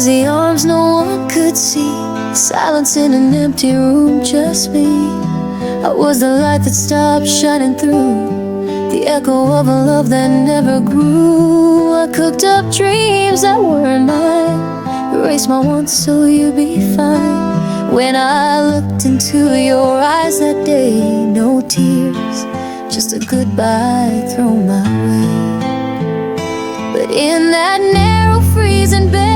was the arms no one could see, silence in an empty room, just me. I was the light that stopped shining through, the echo of a love that never grew. I cooked up dreams that weren't mine, erased my wants so you'd be fine. When I looked into your eyes that day, no tears, just a goodbye thrown my way. But in that narrow freezing bed,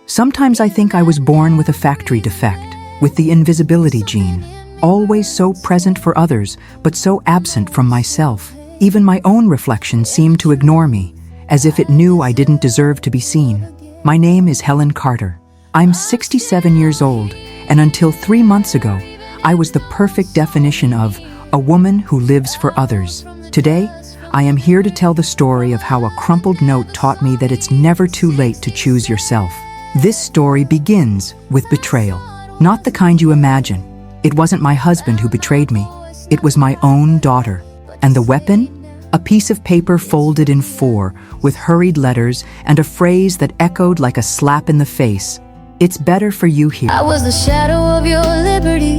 sometimes I think I was born with a factory defect, with the invisibility gene, always so present for others, but so absent from myself. Even my own reflection seemed to ignore me, as if it knew I didn't deserve to be seen. My name is Helen Carter. I'm 67 years old, and until 3 months ago, I was the perfect definition of a woman who lives for others. Today, I am here to tell the story of how a crumpled note taught me that it's never too late to choose yourself. This story begins with betrayal, not the kind you imagine. It wasn't my husband who betrayed me. It was my own daughter. And the weapon? A piece of paper folded in 4, with hurried letters and a phrase that echoed like a slap in the face. It's better for you here. I was the shadow of your liberty.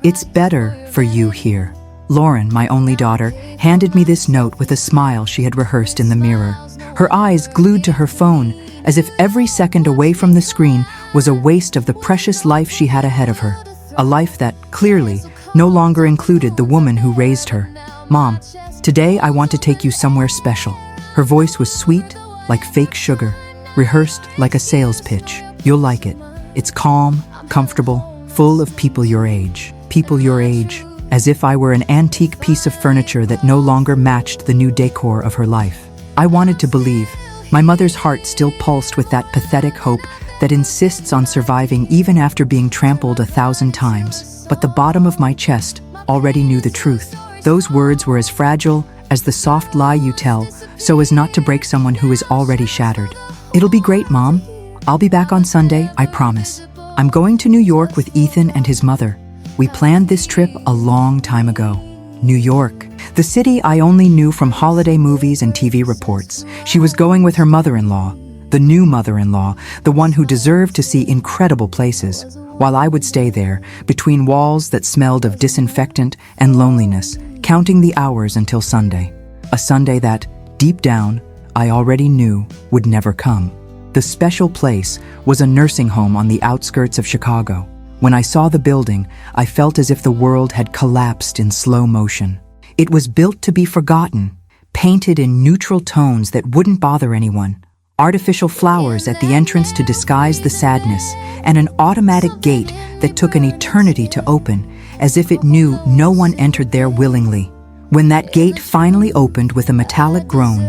It's better for you here. Lauren, my only daughter, handed me this note with a smile she had rehearsed in the mirror. Her eyes glued to her phone, as if every second away from the screen was a waste of the precious life she had ahead of her. A life that, clearly, no longer included the woman who raised her. Mom, today I want to take you somewhere special. Her voice was sweet, like fake sugar, rehearsed like a sales pitch. You'll like it. It's calm, comfortable, full of people your age. People your age, as if I were an antique piece of furniture that no longer matched the new decor of her life. I wanted to believe. My mother's heart still pulsed with that pathetic hope that insists on surviving even after being trampled 1,000 times. But the bottom of my chest already knew the truth. Those words were as fragile as the soft lie you tell, so as not to break someone who is already shattered. It'll be great, Mom. I'll be back on Sunday, I promise. I'm going to New York with Ethan and his mother. We planned this trip a long time ago. New York, the city I only knew from holiday movies and TV reports. She was going with her mother-in-law, the new mother-in-law, the one who deserved to see incredible places, while I would stay there, between walls that smelled of disinfectant and loneliness, counting the hours until Sunday. A Sunday that, deep down, I already knew would never come. The special place was a nursing home on the outskirts of Chicago. When I saw the building, I felt as if the world had collapsed in slow motion. It was built to be forgotten, painted in neutral tones that wouldn't bother anyone, artificial flowers at the entrance to disguise the sadness, and an automatic gate that took an eternity to open, as if it knew no one entered there willingly. When that gate finally opened with a metallic groan,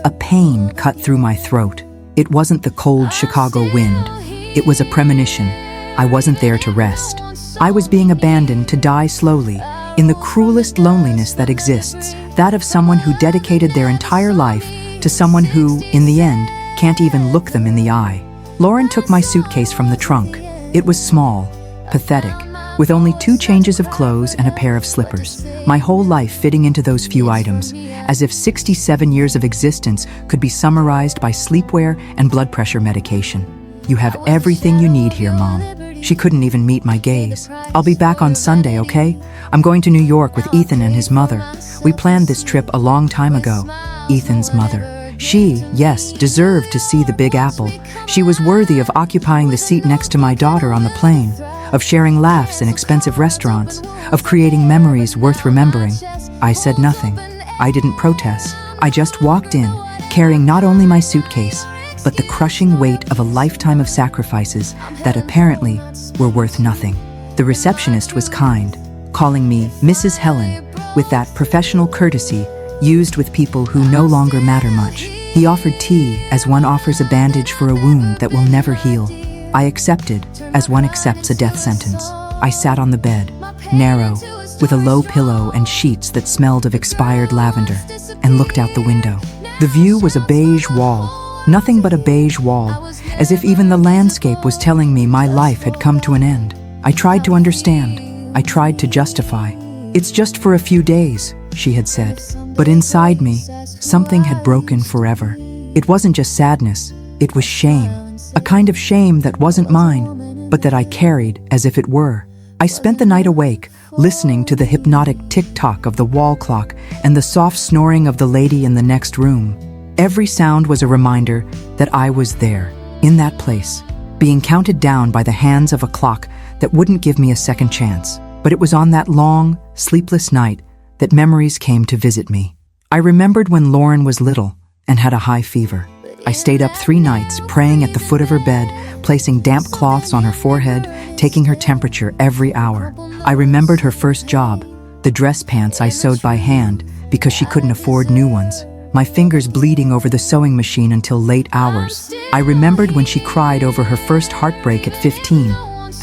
a pain cut through my throat. It wasn't the cold Chicago wind. It was a premonition. I wasn't there to rest. I was being abandoned to die slowly, in the cruelest loneliness that exists, that of someone who dedicated their entire life to someone who, in the end, can't even look them in the eye. Lauren took my suitcase from the trunk. It was small, pathetic, with only 2 changes of clothes and a pair of slippers. My whole life fitting into those few items, as if 67 years of existence could be summarized by sleepwear and blood pressure medication. You have everything you need here, Mom. She couldn't even meet my gaze. I'll be back on Sunday, okay? I'm going to New York with Ethan and his mother. We planned this trip a long time ago. Ethan's mother. She, yes, deserved to see the Big Apple. She was worthy of occupying the seat next to my daughter on the plane, of sharing laughs in expensive restaurants, of creating memories worth remembering. I said nothing. I didn't protest. I just walked in, carrying not only my suitcase, but the crushing weight of a lifetime of sacrifices that apparently were worth nothing. The receptionist was kind, calling me Mrs. Helen, with that professional courtesy used with people who no longer matter much. He offered tea as one offers a bandage for a wound that will never heal. I accepted as one accepts a death sentence. I sat on the bed, narrow, with a low pillow and sheets that smelled of expired lavender, and looked out the window. The view was a beige wall, nothing but a beige wall, as if even the landscape was telling me my life had come to an end. I tried to understand. I tried to justify. It's just for a few days, she had said. But inside me, something had broken forever. It wasn't just sadness, it was shame. a kind of shame that wasn't mine, but that I carried as if it were. I spent the night awake, listening to the hypnotic tick-tock of the wall clock and the soft snoring of the lady in the next room. Every sound was a reminder that I was there, in that place, being counted down by the hands of a clock that wouldn't give me a second chance. But it was on that long, sleepless night that memories came to visit me. I remembered when Lauren was little and had a high fever. I stayed up 3 nights praying at the foot of her bed, placing damp cloths on her forehead, taking her temperature every hour. I remembered her first job, the dress pants I sewed by hand because she couldn't afford new ones, my fingers bleeding over the sewing machine until late hours. I remembered when she cried over her first heartbreak at 15,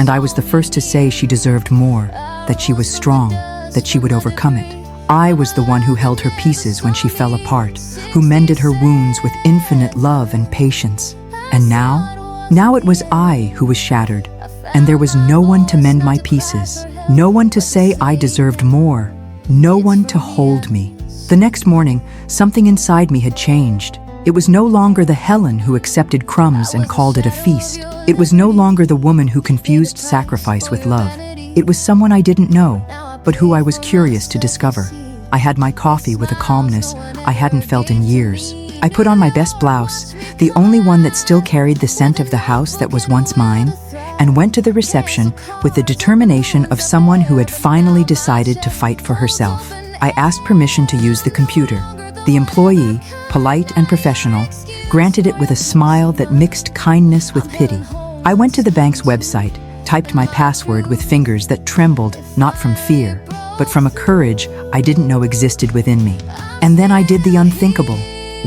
and I was the first to say she deserved more, that she was strong, that she would overcome it. I was the one who held her pieces when she fell apart, who mended her wounds with infinite love and patience. And now it was I who was shattered, and there was no one to mend my pieces, no one to say I deserved more, no one to hold me. The next morning, something inside me had changed. It was no longer the Helen who accepted crumbs and called it a feast. It was no longer the woman who confused sacrifice with love. It was someone I didn't know, but who I was curious to discover. I had my coffee with a calmness I hadn't felt in years. I put on my best blouse, the only one that still carried the scent of the house that was once mine, and went to the reception with the determination of someone who had finally decided to fight for herself. I asked permission to use the computer. The employee, polite and professional, granted it with a smile that mixed kindness with pity. I went to the bank's website, typed my password with fingers that trembled not from fear, but from a courage I didn't know existed within me. And then I did the unthinkable.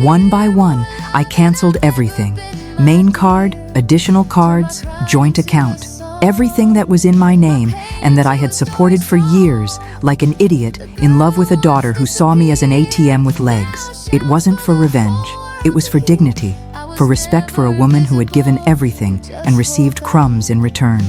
One by one, I canceled everything. Main card, additional cards, joint account. Everything that was in my name and that I had supported for years, like an idiot in love with a daughter who saw me as an ATM with legs. It wasn't for revenge. It was for dignity, for respect for a woman who had given everything and received crumbs in return.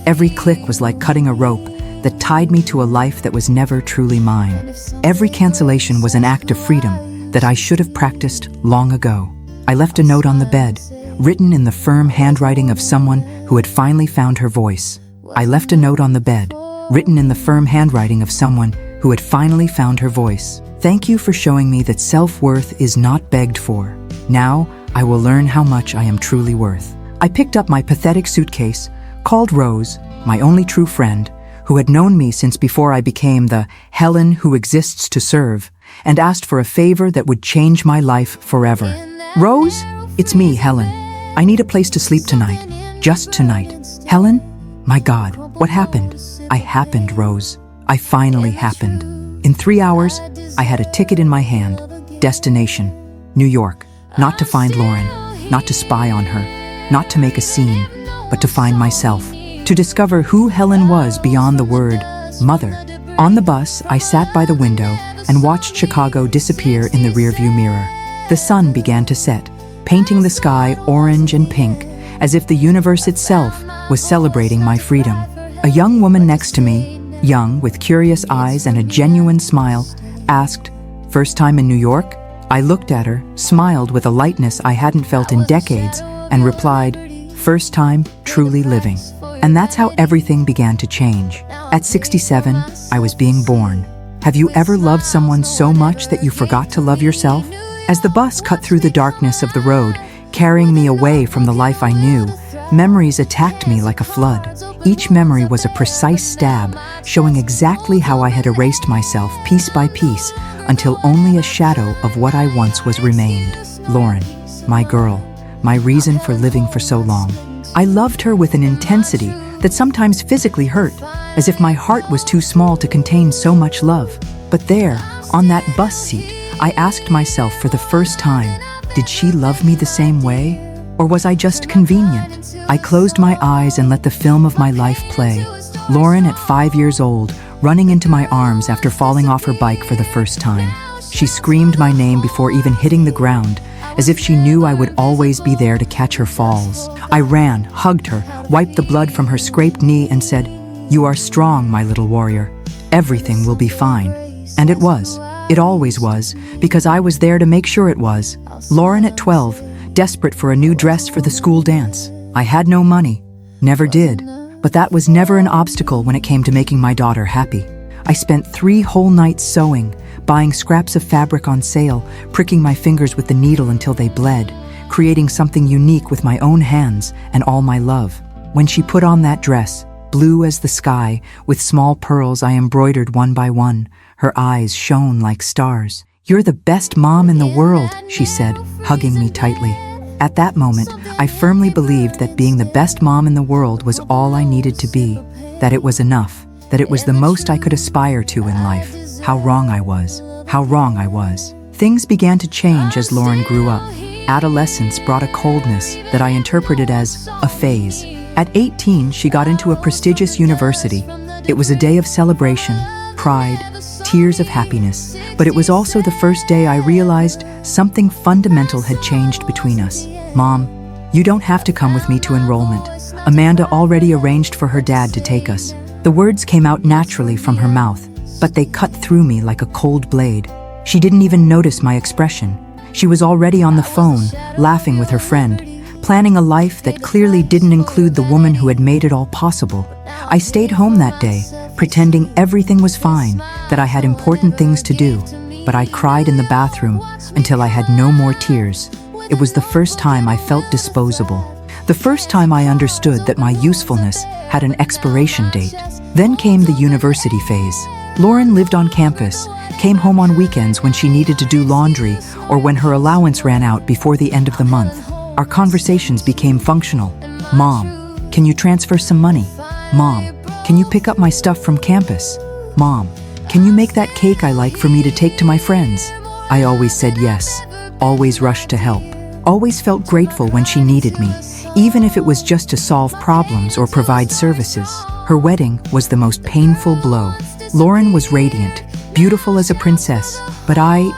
Every click was like cutting a rope that tied me to a life that was never truly mine. Every cancellation was an act of freedom that I should have practiced long ago. I left a note on the bed, written in the firm handwriting of someone who had finally found her voice. I left a note on the bed, written in the firm handwriting of someone who had finally found her voice. Thank you for showing me that self-worth is not begged for. Now, I will learn how much I am truly worth. I picked up my pathetic suitcase, called Rose, my only true friend, who had known me since before I became the Helen who exists to serve, and asked for a favor that would change my life forever. Rose, it's me, Helen. I need a place to sleep tonight. Just tonight. Helen? My God, what happened? I happened, Rose. I finally happened. In 3 hours, I had a ticket in my hand. Destination, New York. Not to find Lauren, not to spy on her, not to make a scene, but to find myself. To discover who Helen was beyond the word mother. On the bus, I sat by the window and watched Chicago disappear in the rearview mirror. The sun began to set, painting the sky orange and pink, as if the universe itself was celebrating my freedom. A young woman next to me, young with curious eyes and a genuine smile, asked, "First time in New York?" I looked at her, smiled with a lightness I hadn't felt in decades, and replied, "First time truly living." And that's how everything began to change. At 67, I was being born. Have you ever loved someone so much that you forgot to love yourself? As the bus cut through the darkness of the road, carrying me away from the life I knew, memories attacked me like a flood. Each memory was a precise stab, showing exactly how I had erased myself piece by piece until only a shadow of what I once was remained. Lauren, my girl, my reason for living for so long. I loved her with an intensity that sometimes physically hurt, as if my heart was too small to contain so much love. But there, on that bus seat, I asked myself for the first time, did she love me the same way? Or was I just convenient? I closed my eyes and let the film of my life play. Lauren at 5 years old, running into my arms after falling off her bike for the first time. She screamed my name before even hitting the ground, as if she knew I would always be there to catch her falls. I ran, hugged her, wiped the blood from her scraped knee and said, "You are strong, my little warrior. Everything will be fine." And it was. It always was, because I was there to make sure it was. Lauren at 12, desperate for a new dress for the school dance. I had no money, never did, but that was never an obstacle when it came to making my daughter happy. I spent 3 whole nights sewing, buying scraps of fabric on sale, pricking my fingers with the needle until they bled, creating something unique with my own hands and all my love. When she put on that dress, blue as the sky, with small pearls I embroidered one by one, her eyes shone like stars. "You're the best mom in the world," she said, hugging me tightly. At that moment, I firmly believed that being the best mom in the world was all I needed to be, that it was enough, that it was the most I could aspire to in life. How wrong I was. How wrong I was. Things began to change as Lauren grew up. Adolescence brought a coldness that I interpreted as a phase. At 18, she got into a prestigious university. It was a day of celebration, pride, tears of happiness, but it was also the first day I realized something fundamental had changed between us. "Mom, you don't have to come with me to enrollment. Amanda already arranged for her dad to take us." The words came out naturally from her mouth, but they cut through me like a cold blade. She didn't even notice my expression. She was already on the phone, laughing with her friend, planning a life that clearly didn't include the woman who had made it all possible. I stayed home that day, pretending everything was fine, that I had important things to do, but I cried in the bathroom until I had no more tears. It was the first time I felt disposable. The first time I understood that my usefulness had an expiration date. Then came the university phase. Lauren lived on campus, came home on weekends when she needed to do laundry or when her allowance ran out before the end of the month. Our conversations became functional. "Mom, can you transfer some money? Mom, can you pick up my stuff from campus? Mom, can you make that cake I like for me to take to my friends?" I always said yes, always rushed to help, always felt grateful when she needed me, even if it was just to solve problems or provide services. Her wedding was the most painful blow. Lauren was radiant, beautiful as a princess, but I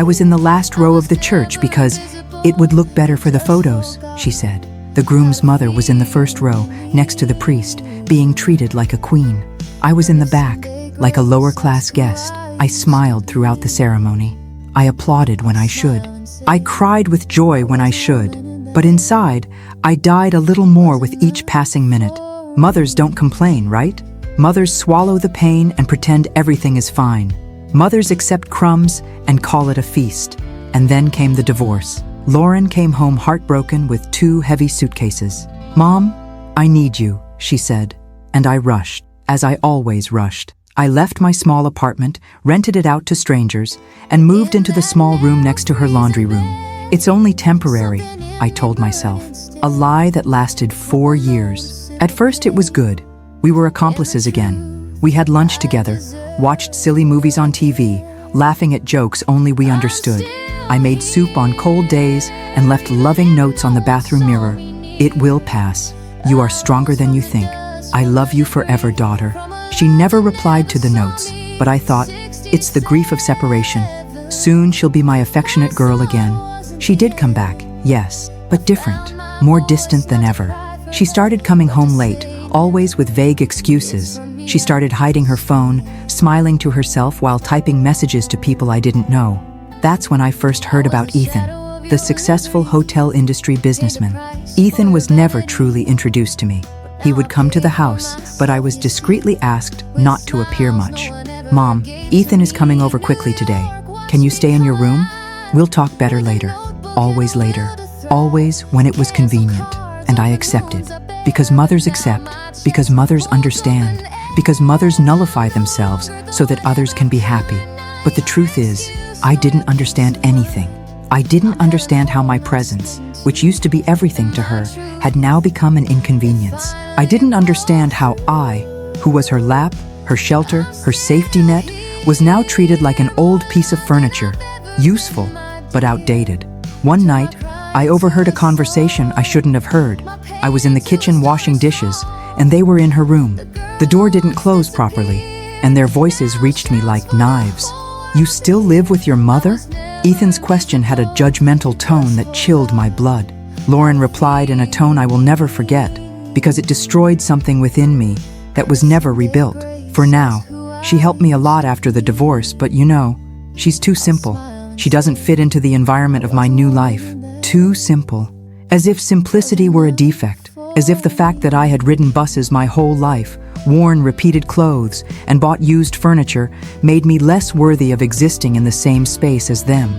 was in the last row of the church because it would look better for the photos, she said. The groom's mother was in the first row, next to the priest, being treated like a queen. I was in the back, like a lower-class guest. I smiled throughout the ceremony. I applauded when I should. I cried with joy when I should. But inside, I died a little more with each passing minute. Mothers don't complain, right? Mothers swallow the pain and pretend everything is fine. Mothers accept crumbs and call it a feast. And then came the divorce. Lauren came home heartbroken with 2 heavy suitcases. "Mom, I need you," she said. And I rushed, as I always rushed. I left my small apartment, rented it out to strangers, and moved into the small room next to her laundry room. "It's only temporary," I told myself, a lie that lasted 4 years. At first it was good. We were accomplices again. We had lunch together, watched silly movies on TV, laughing at jokes only we understood. I made soup on cold days and left loving notes on the bathroom mirror. "It will pass. You are stronger than you think. I love you forever, daughter." She never replied to the notes, but I thought, it's the grief of separation. Soon she'll be my affectionate girl again. She did come back, yes, but different, more distant than ever. She started coming home late, always with vague excuses. She started hiding her phone, smiling to herself while typing messages to people I didn't know. That's when I first heard about Ethan, the successful hotel industry businessman. Ethan was never truly introduced to me. He would come to the house, but I was discreetly asked not to appear much. "Mom, Ethan is coming over quickly today. Can you stay in your room? We'll talk better later." Always later. Always when it was convenient. And I accepted. Because mothers accept. Because mothers understand. Because mothers nullify themselves so that others can be happy. But the truth is, I didn't understand anything. I didn't understand how my presence, which used to be everything to her, had now become an inconvenience. I didn't understand how I, who was her lap, her shelter, her safety net, was now treated like an old piece of furniture, useful, but outdated. One night, I overheard a conversation I shouldn't have heard. I was in the kitchen washing dishes, and they were in her room. The door didn't close properly, and their voices reached me like knives. "You still live with your mother?" Ethan's question had a judgmental tone that chilled my blood. Lauren replied in a tone I will never forget, because it destroyed something within me that was never rebuilt. For now, she helped me a lot after the divorce, but you know, she's too simple. She doesn't fit into the environment of my new life. Too simple. As if simplicity were a defect. as if the fact that I had ridden buses my whole life, worn repeated clothes, and bought used furniture made me less worthy of existing in the same space as them.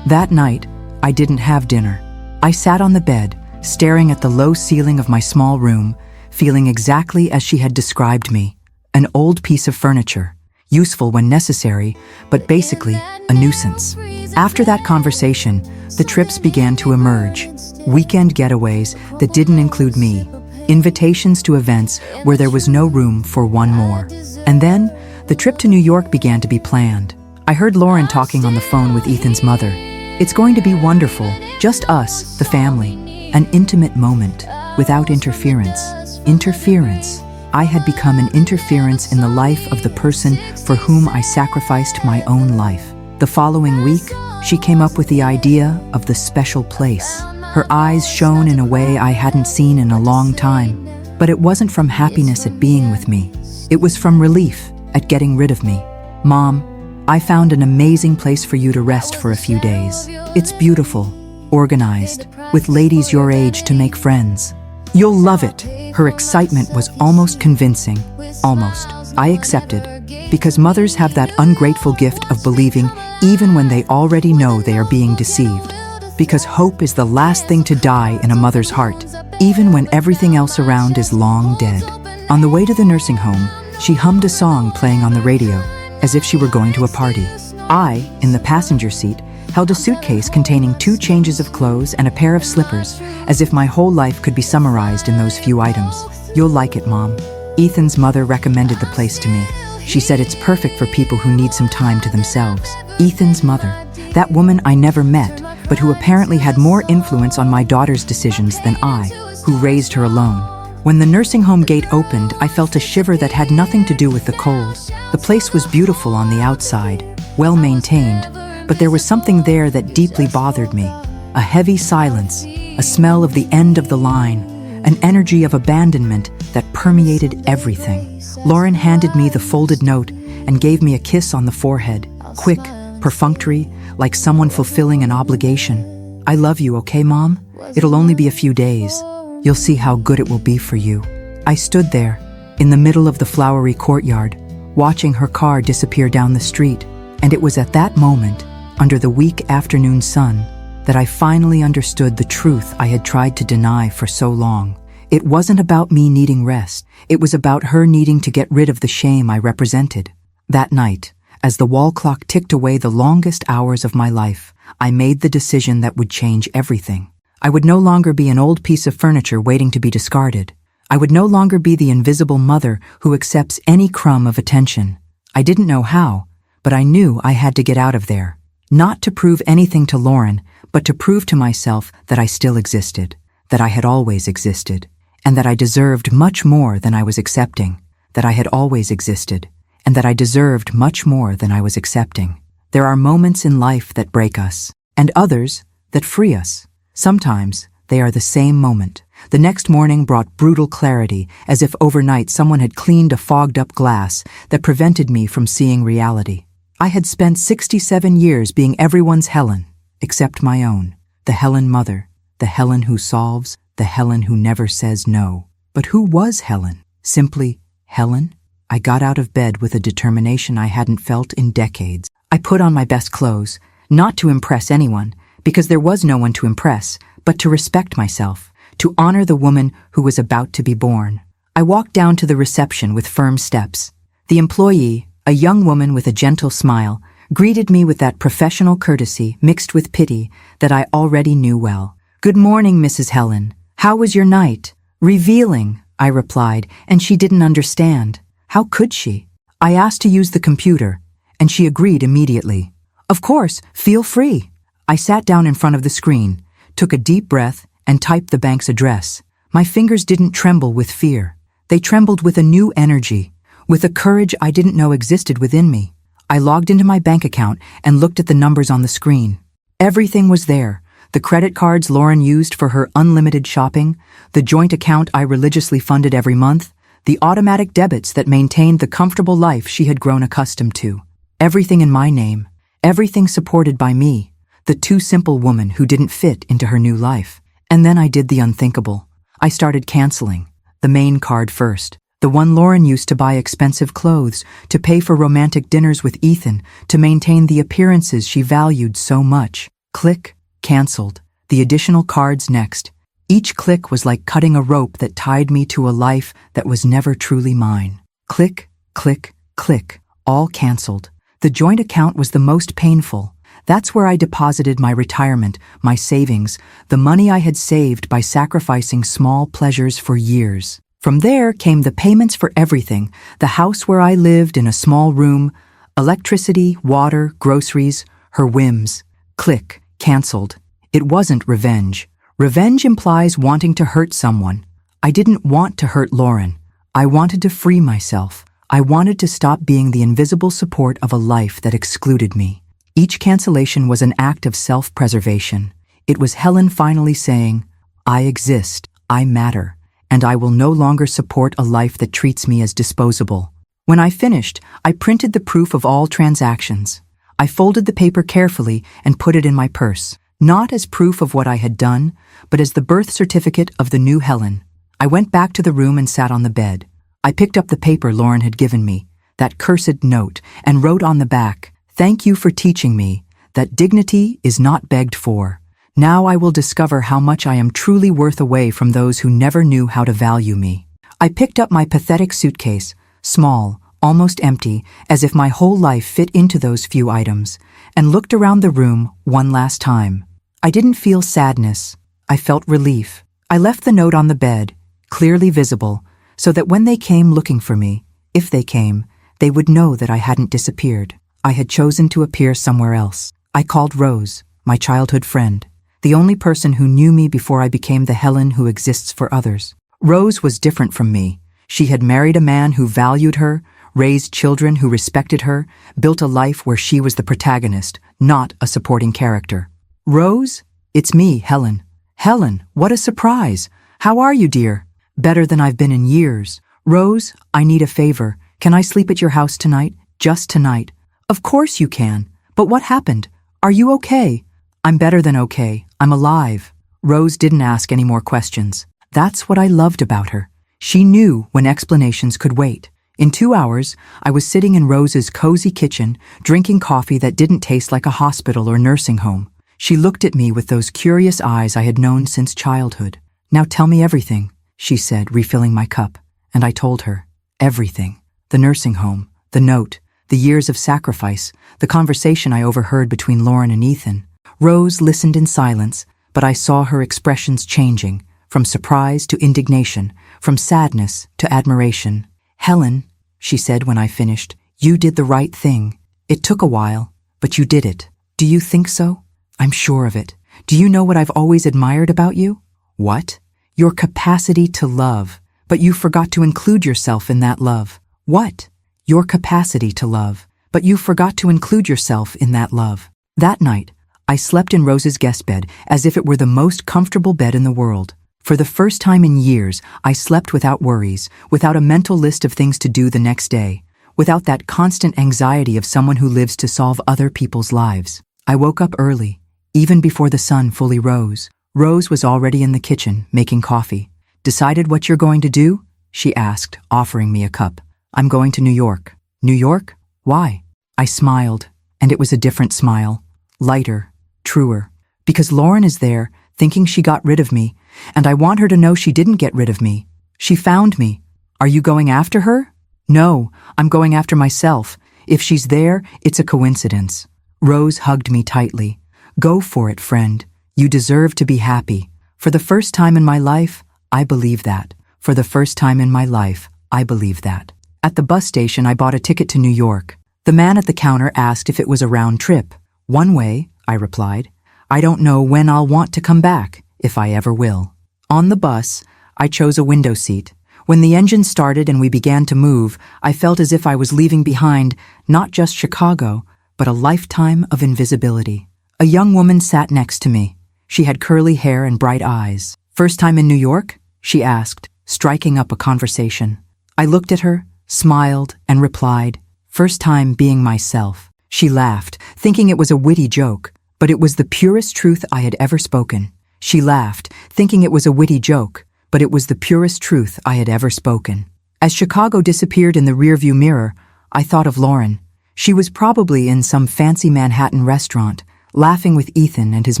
That night, I didn't have dinner. I sat on the bed, staring at the low ceiling of my small room, feeling exactly as she had described me. An old piece of furniture, useful when necessary, but basically a nuisance. After that conversation, the trips began to emerge. Weekend getaways that didn't include me. Invitations to events where there was no room for one more. And then, the trip to New York began to be planned. I heard Lauren talking on the phone with Ethan's mother. It's going to be wonderful, just us, the family. An intimate moment, without interference. Interference. I had become an interference in the life of the person for whom I sacrificed my own life. The following week, she came up with the idea of the special place. Her eyes shone in a way I hadn't seen in a long time. But it wasn't from happiness at being with me. It was from relief at getting rid of me. Mom, I found an amazing place for you to rest for a few days. It's beautiful, organized, with ladies your age to make friends. You'll love it. Her excitement was almost convincing. Almost. I accepted, because mothers have that ungrateful gift of believing even when they already know they are being deceived. Because hope is the last thing to die in a mother's heart, even when everything else around is long dead. On the way to the nursing home, she hummed a song playing on the radio, as if she were going to a party. I, in the passenger seat, held a suitcase containing 2 changes of clothes and a pair of slippers, as if my whole life could be summarized in those few items. You'll like it, Mom. Ethan's mother recommended the place to me. She said it's perfect for people who need some time to themselves. Ethan's mother, that woman I never met, but who apparently had more influence on my daughter's decisions than I, who raised her alone. When the nursing home gate opened, I felt a shiver that had nothing to do with the cold. The place was beautiful on the outside, well maintained, but there was something there that deeply bothered me. A heavy silence, a smell of the end of the line, an energy of abandonment that permeated everything. Lauren handed me the folded note and gave me a kiss on the forehead, quick, perfunctory, like someone fulfilling an obligation. I love you, okay, Mom? It'll only be a few days. You'll see how good it will be for you. I stood there, in the middle of the flowery courtyard, watching her car disappear down the street, and it was at that moment, under the weak afternoon sun, that I finally understood the truth I had tried to deny for so long. It wasn't about me needing rest. It was about her needing to get rid of the shame I represented. That night, as the wall clock ticked away the longest hours of my life, I made the decision that would change everything. I would no longer be an old piece of furniture waiting to be discarded. I would no longer be the invisible mother who accepts any crumb of attention. I didn't know how, but I knew I had to get out of there. Not to prove anything to Lauren, but to prove to myself that I still existed, that I had always existed, and that I deserved much more than I was accepting, that I had always existed, and that I deserved much more than I was accepting. There are moments in life that break us, and others that free us. Sometimes they are the same moment. The next morning brought brutal clarity, as if overnight someone had cleaned a fogged-up glass that prevented me from seeing reality. I had spent 67 years being everyone's Helen, except my own. The Helen mother, the Helen who solves, the Helen who never says no. But who was Helen? Simply Helen? I got out of bed with a determination I hadn't felt in decades. I put on my best clothes, not to impress anyone, because there was no one to impress, but to respect myself, to honor the woman who was about to be born. I walked down to the reception with firm steps. The employee, a young woman with a gentle smile, greeted me with that professional courtesy mixed with pity that I already knew well. "Good morning, Mrs. Helen. How was your night?" "Revealing," I replied, and she didn't understand. How could she? I asked to use the computer, and she agreed immediately. "Of course, feel free." I sat down in front of the screen, took a deep breath, and typed the bank's address. My fingers didn't tremble with fear. They trembled with a new energy, with a courage I didn't know existed within me. I logged into my bank account and looked at the numbers on the screen. Everything was there. The credit cards Lauren used for her unlimited shopping, the joint account I religiously funded every month, the automatic debits that maintained the comfortable life she had grown accustomed to. Everything in my name, everything supported by me, the too simple woman who didn't fit into her new life. And then I did the unthinkable. I started canceling. The main card first. The one Lauren used to buy expensive clothes, to pay for romantic dinners with Ethan, to maintain the appearances she valued so much. Click, canceled. The additional cards next. Each click was like cutting a rope that tied me to a life that was never truly mine. Click, click, click. All canceled. The joint account was the most painful. That's where I deposited my retirement, my savings, the money I had saved by sacrificing small pleasures for years. From there came the payments for everything, the house where I lived in a small room, electricity, water, groceries, her whims. Click, canceled. It wasn't revenge. Revenge implies wanting to hurt someone. I didn't want to hurt Lauren. I wanted to free myself. I wanted to stop being the invisible support of a life that excluded me. Each cancellation was an act of self-preservation. It was Helen finally saying, I exist, I matter, and I will no longer support a life that treats me as disposable. When I finished, I printed the proof of all transactions. I folded the paper carefully and put it in my purse, not as proof of what I had done, but as the birth certificate of the new Helen. I went back to the room and sat on the bed. I picked up the paper Lauren had given me, that cursed note, and wrote on the back, Thank you for teaching me that dignity is not begged for. Now I will discover how much I am truly worth away from those who never knew how to value me. I picked up my pathetic suitcase, small, almost empty, as if my whole life fit into those few items, and looked around the room one last time. I didn't feel sadness. I felt relief. I left the note on the bed, clearly visible, so that when they came looking for me, if they came, they would know that I hadn't disappeared. I had chosen to appear somewhere else. I called Rose, my childhood friend, the only person who knew me before I became the Helen who exists for others. Rose was different from me. She had married a man who valued her, raised children who respected her, built a life where she was the protagonist, not a supporting character. Rose, it's me, Helen. Helen, what a surprise. How are you, dear? Better than I've been in years. Rose, I need a favor. Can I sleep at your house tonight? Just tonight. Of course you can. But what happened? Are you okay? I'm better than okay. I'm alive. Rose didn't ask any more questions. That's what I loved about her. She knew when explanations could wait. In 2 hours, I was sitting in Rose's cozy kitchen, drinking coffee that didn't taste like a hospital or nursing home. She looked at me with those curious eyes I had known since childhood. Now tell me everything, she said, refilling my cup. And I told her. Everything. The nursing home, the note, the years of sacrifice, the conversation I overheard between Lauren and Ethan. Rose listened in silence, but I saw her expressions changing, from surprise to indignation, from sadness to admiration. Helen, she said when I finished, you did the right thing. It took a while, but you did it. Do you think so? I'm sure of it. Do you know what I've always admired about you? What? Your capacity to love, but you forgot to include yourself in that love. What? Your capacity to love, but you forgot to include yourself in that love. That night, I slept in Rose's guest bed as if it were the most comfortable bed in the world. For the first time in years, I slept without worries, without a mental list of things to do the next day, without that constant anxiety of someone who lives to solve other people's lives. I woke up early, even before the sun fully rose. Rose was already in the kitchen, making coffee. Decided what you're going to do? She asked, offering me a cup. I'm going to New York. New York? Why? I smiled, and it was a different smile. Lighter, truer. Because Lauren is there, thinking she got rid of me, and I want her to know she didn't get rid of me. She found me. Are you going after her? No, I'm going after myself. If she's there, it's a coincidence. Rose hugged me tightly. Go for it, friend. You deserve to be happy. For the first time in my life, I believe that. For the first time in my life, I believe that. At the bus station, I bought a ticket to New York. The man at the counter asked if it was a round trip. One way, I replied. I don't know when I'll want to come back, if I ever will. On the bus, I chose a window seat. When the engine started and we began to move, I felt as if I was leaving behind not just Chicago, but a lifetime of invisibility. A young woman sat next to me. She had curly hair and bright eyes. First time in New York? She asked, striking up a conversation. I looked at her, smiled, and replied, first time being myself. She laughed, thinking it was a witty joke, but it was the purest truth I had ever spoken. She laughed, thinking it was a witty joke, but it was the purest truth I had ever spoken. As Chicago disappeared in the rearview mirror, I thought of Lauren. She was probably in some fancy Manhattan restaurant, laughing with Ethan and his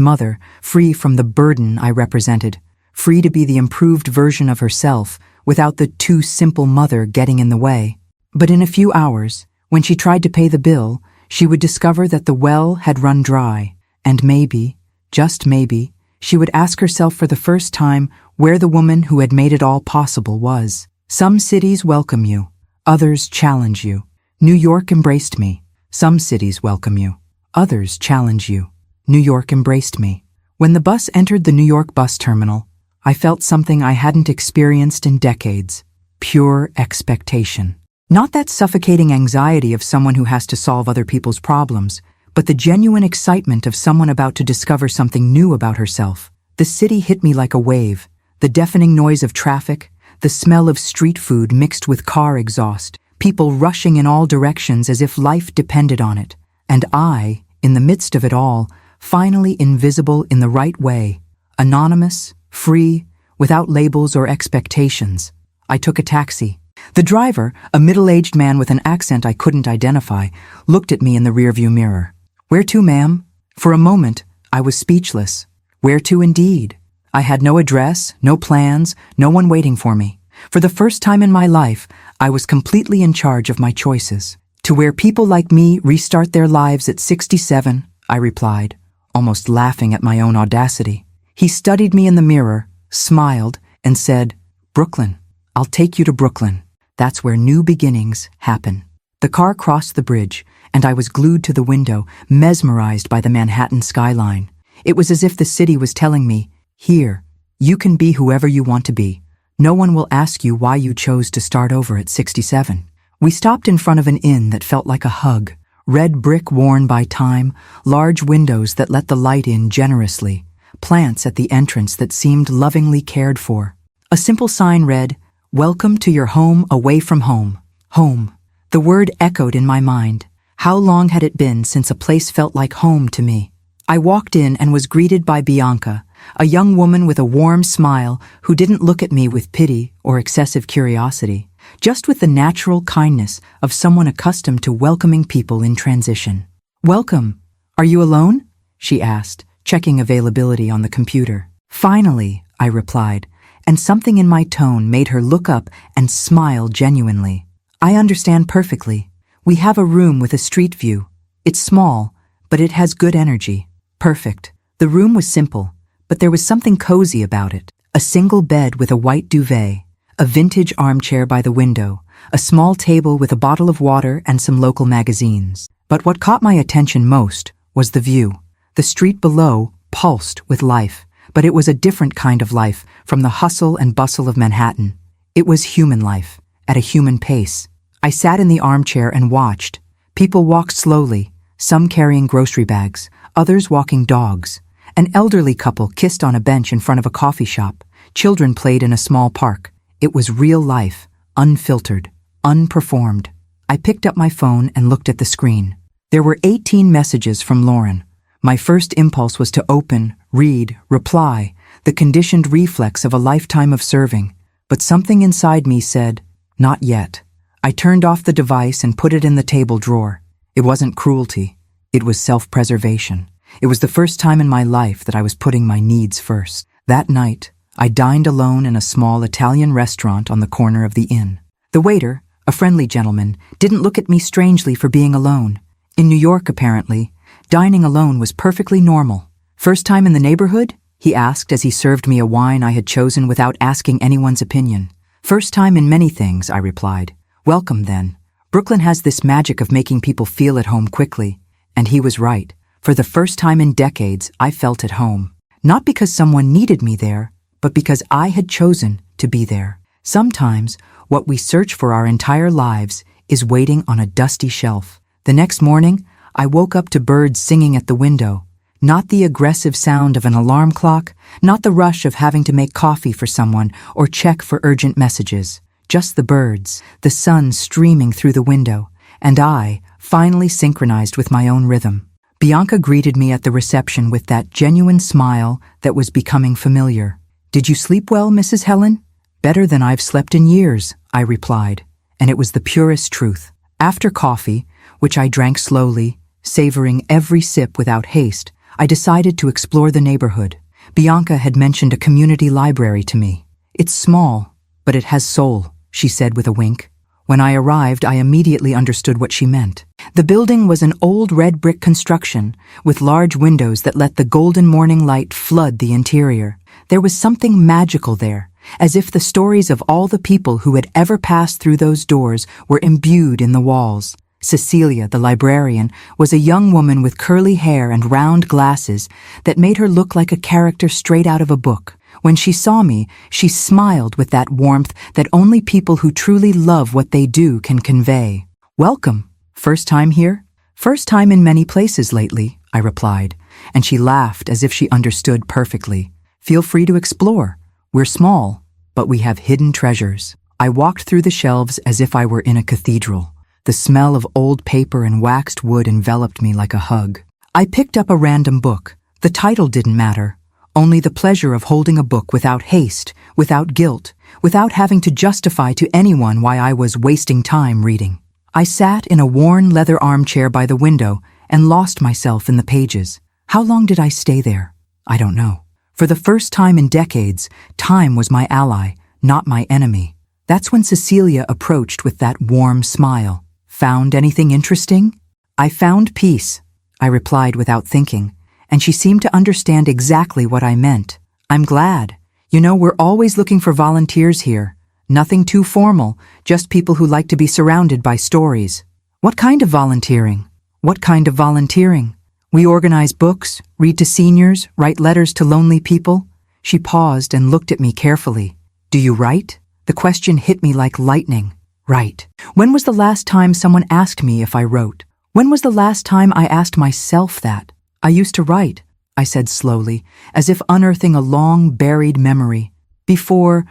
mother, free from the burden I represented, free to be the improved version of herself without the too simple mother getting in the way. But in a few hours, when she tried to pay the bill, she would discover that the well had run dry, and maybe, just maybe, she would ask herself for the first time where the woman who had made it all possible was. Some cities welcome you, others challenge you. New York embraced me. Some cities welcome you, others challenge you. New York embraced me. When the bus entered the New York bus terminal, I felt something I hadn't experienced in decades: pure expectation. Not that suffocating anxiety of someone who has to solve other people's problems, but the genuine excitement of someone about to discover something new about herself. The city hit me like a wave. The deafening noise of traffic, the smell of street food mixed with car exhaust, people rushing in all directions as if life depended on it. And I, in the midst of it all, finally invisible in the right way, anonymous, free, without labels or expectations. I took a taxi. The driver, a middle-aged man with an accent I couldn't identify, looked at me in the rearview mirror. "Where to, ma'am?" For a moment, I was speechless. Where to indeed? I had no address, no plans, no one waiting for me. For the first time in my life, I was completely in charge of my choices. "To where people like me restart their lives at 67, I replied, almost laughing at my own audacity. He studied me in the mirror, smiled, and said, "Brooklyn. I'll take you to Brooklyn. That's where new beginnings happen." The car crossed the bridge, and I was glued to the window, mesmerized by the Manhattan skyline. It was as if the city was telling me, "Here, you can be whoever you want to be. No one will ask you why you chose to start over at 67. We stopped in front of an inn that felt like a hug. Red brick worn by time, large windows that let the light in generously, plants at the entrance that seemed lovingly cared for. A simple sign read, "Welcome to your home away from home." Home. The word echoed in my mind. How long had it been since a place felt like home to me? I walked in and was greeted by Bianca, a young woman with a warm smile who didn't look at me with pity or excessive curiosity, just with the natural kindness of someone accustomed to welcoming people in transition. "Welcome. Are you alone?" she asked, checking availability on the computer. "Finally," I replied, and something in my tone made her look up and smile genuinely. "I understand perfectly. We have a room with a street view. It's small, but it has good energy." Perfect. The room was simple, but there was something cozy about it. A single bed with a white duvet, a vintage armchair by the window, a small table with a bottle of water and some local magazines. But what caught my attention most was the view. The street below pulsed with life, but it was a different kind of life from the hustle and bustle of Manhattan. It was human life, at a human pace. I sat in the armchair and watched. People walked slowly, some carrying grocery bags, others walking dogs. An elderly couple kissed on a bench in front of a coffee shop. Children played in a small park. It was real life, unfiltered, unperformed. I picked up my phone and looked at the screen. There were 18 messages from Lauren. My first impulse was to open, read, reply, the conditioned reflex of a lifetime of serving. But something inside me said, "Not yet." I turned off the device and put it in the table drawer. It wasn't cruelty. It was self-preservation. It was the first time in my life that I was putting my needs first. That night, I dined alone in a small Italian restaurant on the corner of the inn. The waiter, a friendly gentleman, didn't look at me strangely for being alone. In New York, apparently, dining alone was perfectly normal. "First time in the neighborhood?" he asked as he served me a wine I had chosen without asking anyone's opinion. "First time in many things," I replied. "Welcome, then. Brooklyn has this magic of making people feel at home quickly." And he was right. For the first time in decades, I felt at home. Not because someone needed me there, but because I had chosen to be there. Sometimes, what we search for our entire lives is waiting on a dusty shelf. The next morning, I woke up to birds singing at the window. Not the aggressive sound of an alarm clock, not the rush of having to make coffee for someone or check for urgent messages. Just the birds, the sun streaming through the window, and I, finally synchronized with my own rhythm. Bianca greeted me at the reception with that genuine smile that was becoming familiar. "Did you sleep well, Mrs. Helen?" "Better than I've slept in years," I replied, and it was the purest truth. After coffee, which I drank slowly, savoring every sip without haste, I decided to explore the neighborhood. Bianca had mentioned a community library to me. "It's small, but it has soul," she said with a wink. When I arrived, I immediately understood what she meant. The building was an old red brick construction, with large windows that let the golden morning light flood the interior. There was something magical there, as if the stories of all the people who had ever passed through those doors were imbued in the walls. Cecilia, the librarian, was a young woman with curly hair and round glasses that made her look like a character straight out of a book. When she saw me, she smiled with that warmth that only people who truly love what they do can convey. "Welcome. First time here?" "First time in many places lately," I replied, and she laughed as if she understood perfectly. "Feel free to explore. We're small, but we have hidden treasures." I walked through the shelves as if I were in a cathedral. The smell of old paper and waxed wood enveloped me like a hug. I picked up a random book. The title didn't matter. Only the pleasure of holding a book without haste, without guilt, without having to justify to anyone why I was wasting time reading. I sat in a worn leather armchair by the window and lost myself in the pages. How long did I stay there? I don't know. For the first time in decades, time was my ally, not my enemy. That's when Cecilia approached with that warm smile. "Found anything interesting?" "I found peace," I replied without thinking, and she seemed to understand exactly what I meant. "I'm glad. You know, we're always looking for volunteers here. Nothing too formal, just people who like to be surrounded by stories." "What kind of volunteering?" "What kind of volunteering? We organize books, read to seniors, write letters to lonely people." She paused and looked at me carefully. "Do you write?" The question hit me like lightning. Right. When was the last time someone asked me if I wrote? When was the last time I asked myself that? "I used to write," I said slowly, as if unearthing a long buried memory. Before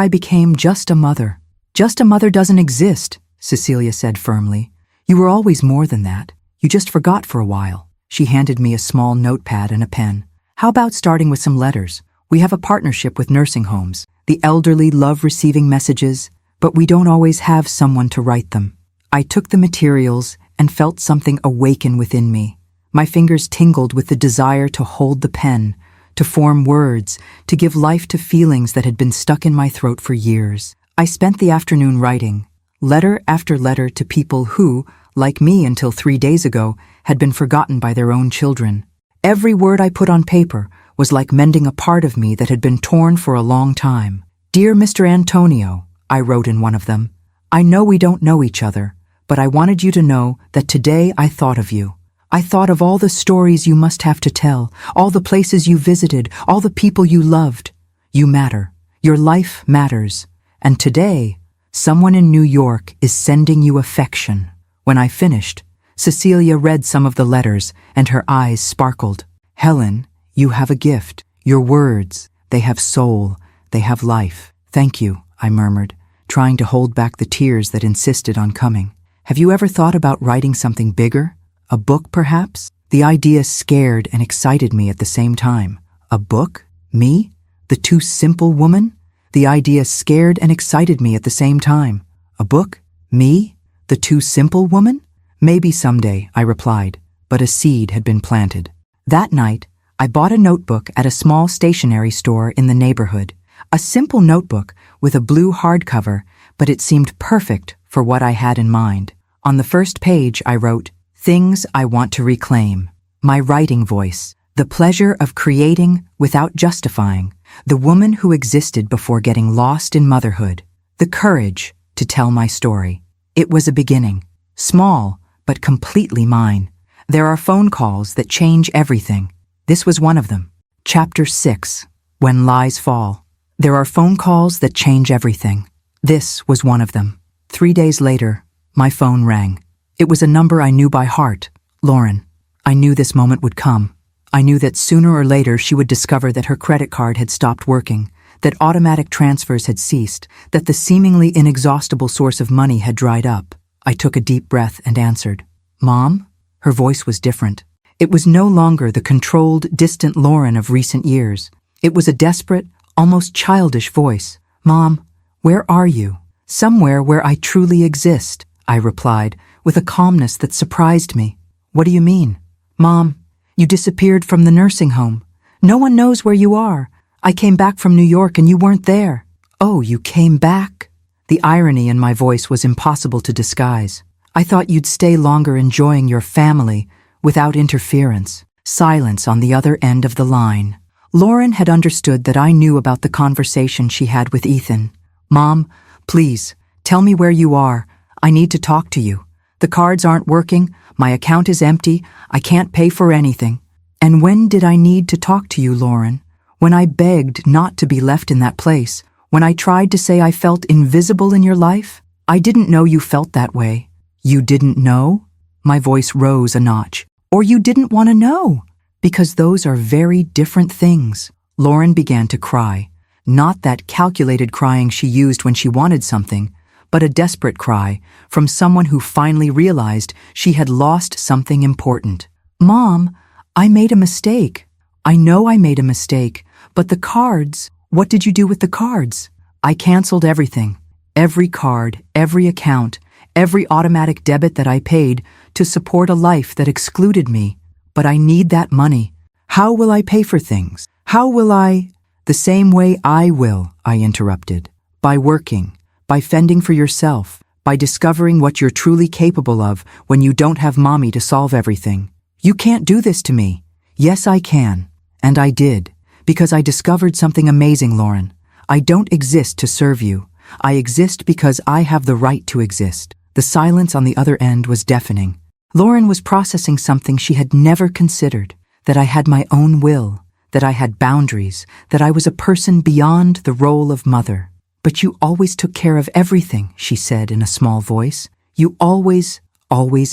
I became just a mother." "Just a mother doesn't exist," Cecilia said firmly. "You were always more than that. You just forgot for a while." She handed me a small notepad and a pen. "How about starting with some letters? We have a partnership with nursing homes. The elderly love receiving messages, but we don't always have someone to write them." I took the materials and felt something awaken within me. My fingers tingled with the desire to hold the pen, to form words, to give life to feelings that had been stuck in my throat for years. I spent the afternoon writing, letter after letter to people who, like me until 3 days ago, had been forgotten by their own children. Every word I put on paper was like mending a part of me that had been torn for a long time. "Dear Mr. Antonio," I wrote in one of them, "I know we don't know each other, but I wanted you to know that today I thought of you. I thought of all the stories you must have to tell, all the places you visited, all the people you loved. You matter. Your life matters. And today, someone in New York is sending you affection." When I finished, Cecilia read some of the letters and her eyes sparkled. "Helen, you have a gift. Your words, they have soul, they have life." "Thank you," I murmured, trying to hold back the tears that insisted on coming. "Have you ever thought about writing something bigger? A book, perhaps?" The idea scared and excited me at the same time. A book? Me? The too simple woman? The idea scared and excited me at the same time. A book? Me? The too simple woman? "Maybe someday," I replied, but a seed had been planted. That night, I bought a notebook at a small stationery store in the neighborhood. A simple notebook with a blue hardcover, but it seemed perfect for what I had in mind. On the first page, I wrote, "Things I want to reclaim. My writing voice. The pleasure of creating without justifying. The woman who existed before getting lost in motherhood. The courage to tell my story." It was a beginning. Small, but completely mine. There are phone calls that change everything. This was one of them. Chapter 6. When Lies Fall. There are phone calls that change everything. This was one of them. 3 days later, my phone rang. It was a number I knew by heart, Lauren. I knew this moment would come. I knew that sooner or later she would discover that her credit card had stopped working, that automatic transfers had ceased, that the seemingly inexhaustible source of money had dried up. I took a deep breath and answered. "Mom?" Her voice was different. It was no longer the controlled, distant Lauren of recent years. It was a desperate, almost childish voice. "Mom, where are you?" "Somewhere where I truly exist," I replied, with a calmness that surprised me. "What do you mean?" "Mom, you disappeared from the nursing home. No one knows where you are. I came back from New York and you weren't there." "Oh, you came back?" The irony in my voice was impossible to disguise. "I thought you'd stay longer enjoying your family without interference." Silence on the other end of the line. Lauren had understood that I knew about the conversation she had with Ethan. "Mom, please, tell me where you are. I need to talk to you. The cards aren't working, my account is empty, I can't pay for anything." "And when did I need to talk to you, Lauren? When I begged not to be left in that place? When I tried to say I felt invisible in your life? I didn't know you felt that way." "You didn't know?" My voice rose a notch. "Or you didn't want to know? Because those are very different things." Lauren began to cry. Not that calculated crying she used when she wanted something, but a desperate cry from someone who finally realized she had lost something important. "Mom, I made a mistake. I know I made a mistake, but the cards, what did you do with the cards?" "I canceled everything. Every card, every account, every automatic debit that I paid to support a life that excluded me. But I need that money. How will I pay for things? How will I—" "The same way I will," I interrupted. "By working, by fending for yourself, by discovering what you're truly capable of when you don't have mommy to solve everything. You can't do this to me." "Yes, I can. And I did. Because I discovered something amazing, Lauren. I don't exist to serve you. I exist because I have the right to exist." The silence on the other end was deafening. Lauren was processing something she had never considered, that I had my own will, that I had boundaries, that I was a person beyond the role of mother. "But you always took care of everything," she said in a small voice. "You always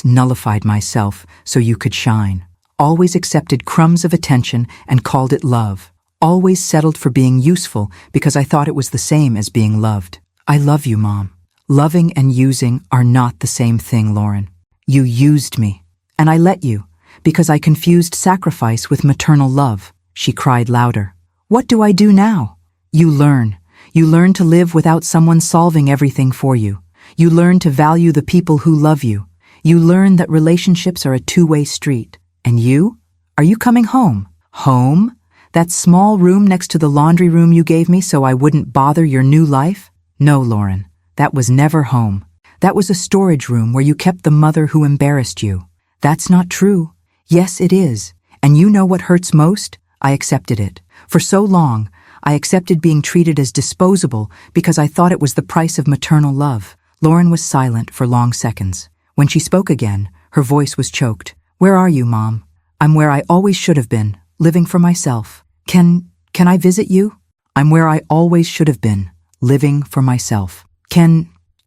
nullified myself so you could shine. Always accepted crumbs of attention and called it love. Always settled for being useful because I thought it was the same as being loved. I love you, Mom. Loving and using are not the same thing, Lauren. You used me, and I let you, because I confused sacrifice with maternal love." She cried louder. "What do I do now?" "You learn. You learn to live without someone solving everything for you. You learn to value the people who love you. You learn that relationships are a two-way street. And you? Are you coming home?" "Home? That small room next to the laundry room you gave me so I wouldn't bother your new life?" "No, Lauren, that was never home. That was a storage room where you kept the mother who embarrassed you." "That's not true." "Yes, it is. And you know what hurts most? I accepted it. For so long, I accepted being treated as disposable because I thought it was the price of maternal love." Lauren was silent for long seconds. When she spoke again, her voice was choked. "Where are you, Mom?" "I'm where I always should have been, living for myself." Can I visit you?" "I'm where I always should have been, living for myself."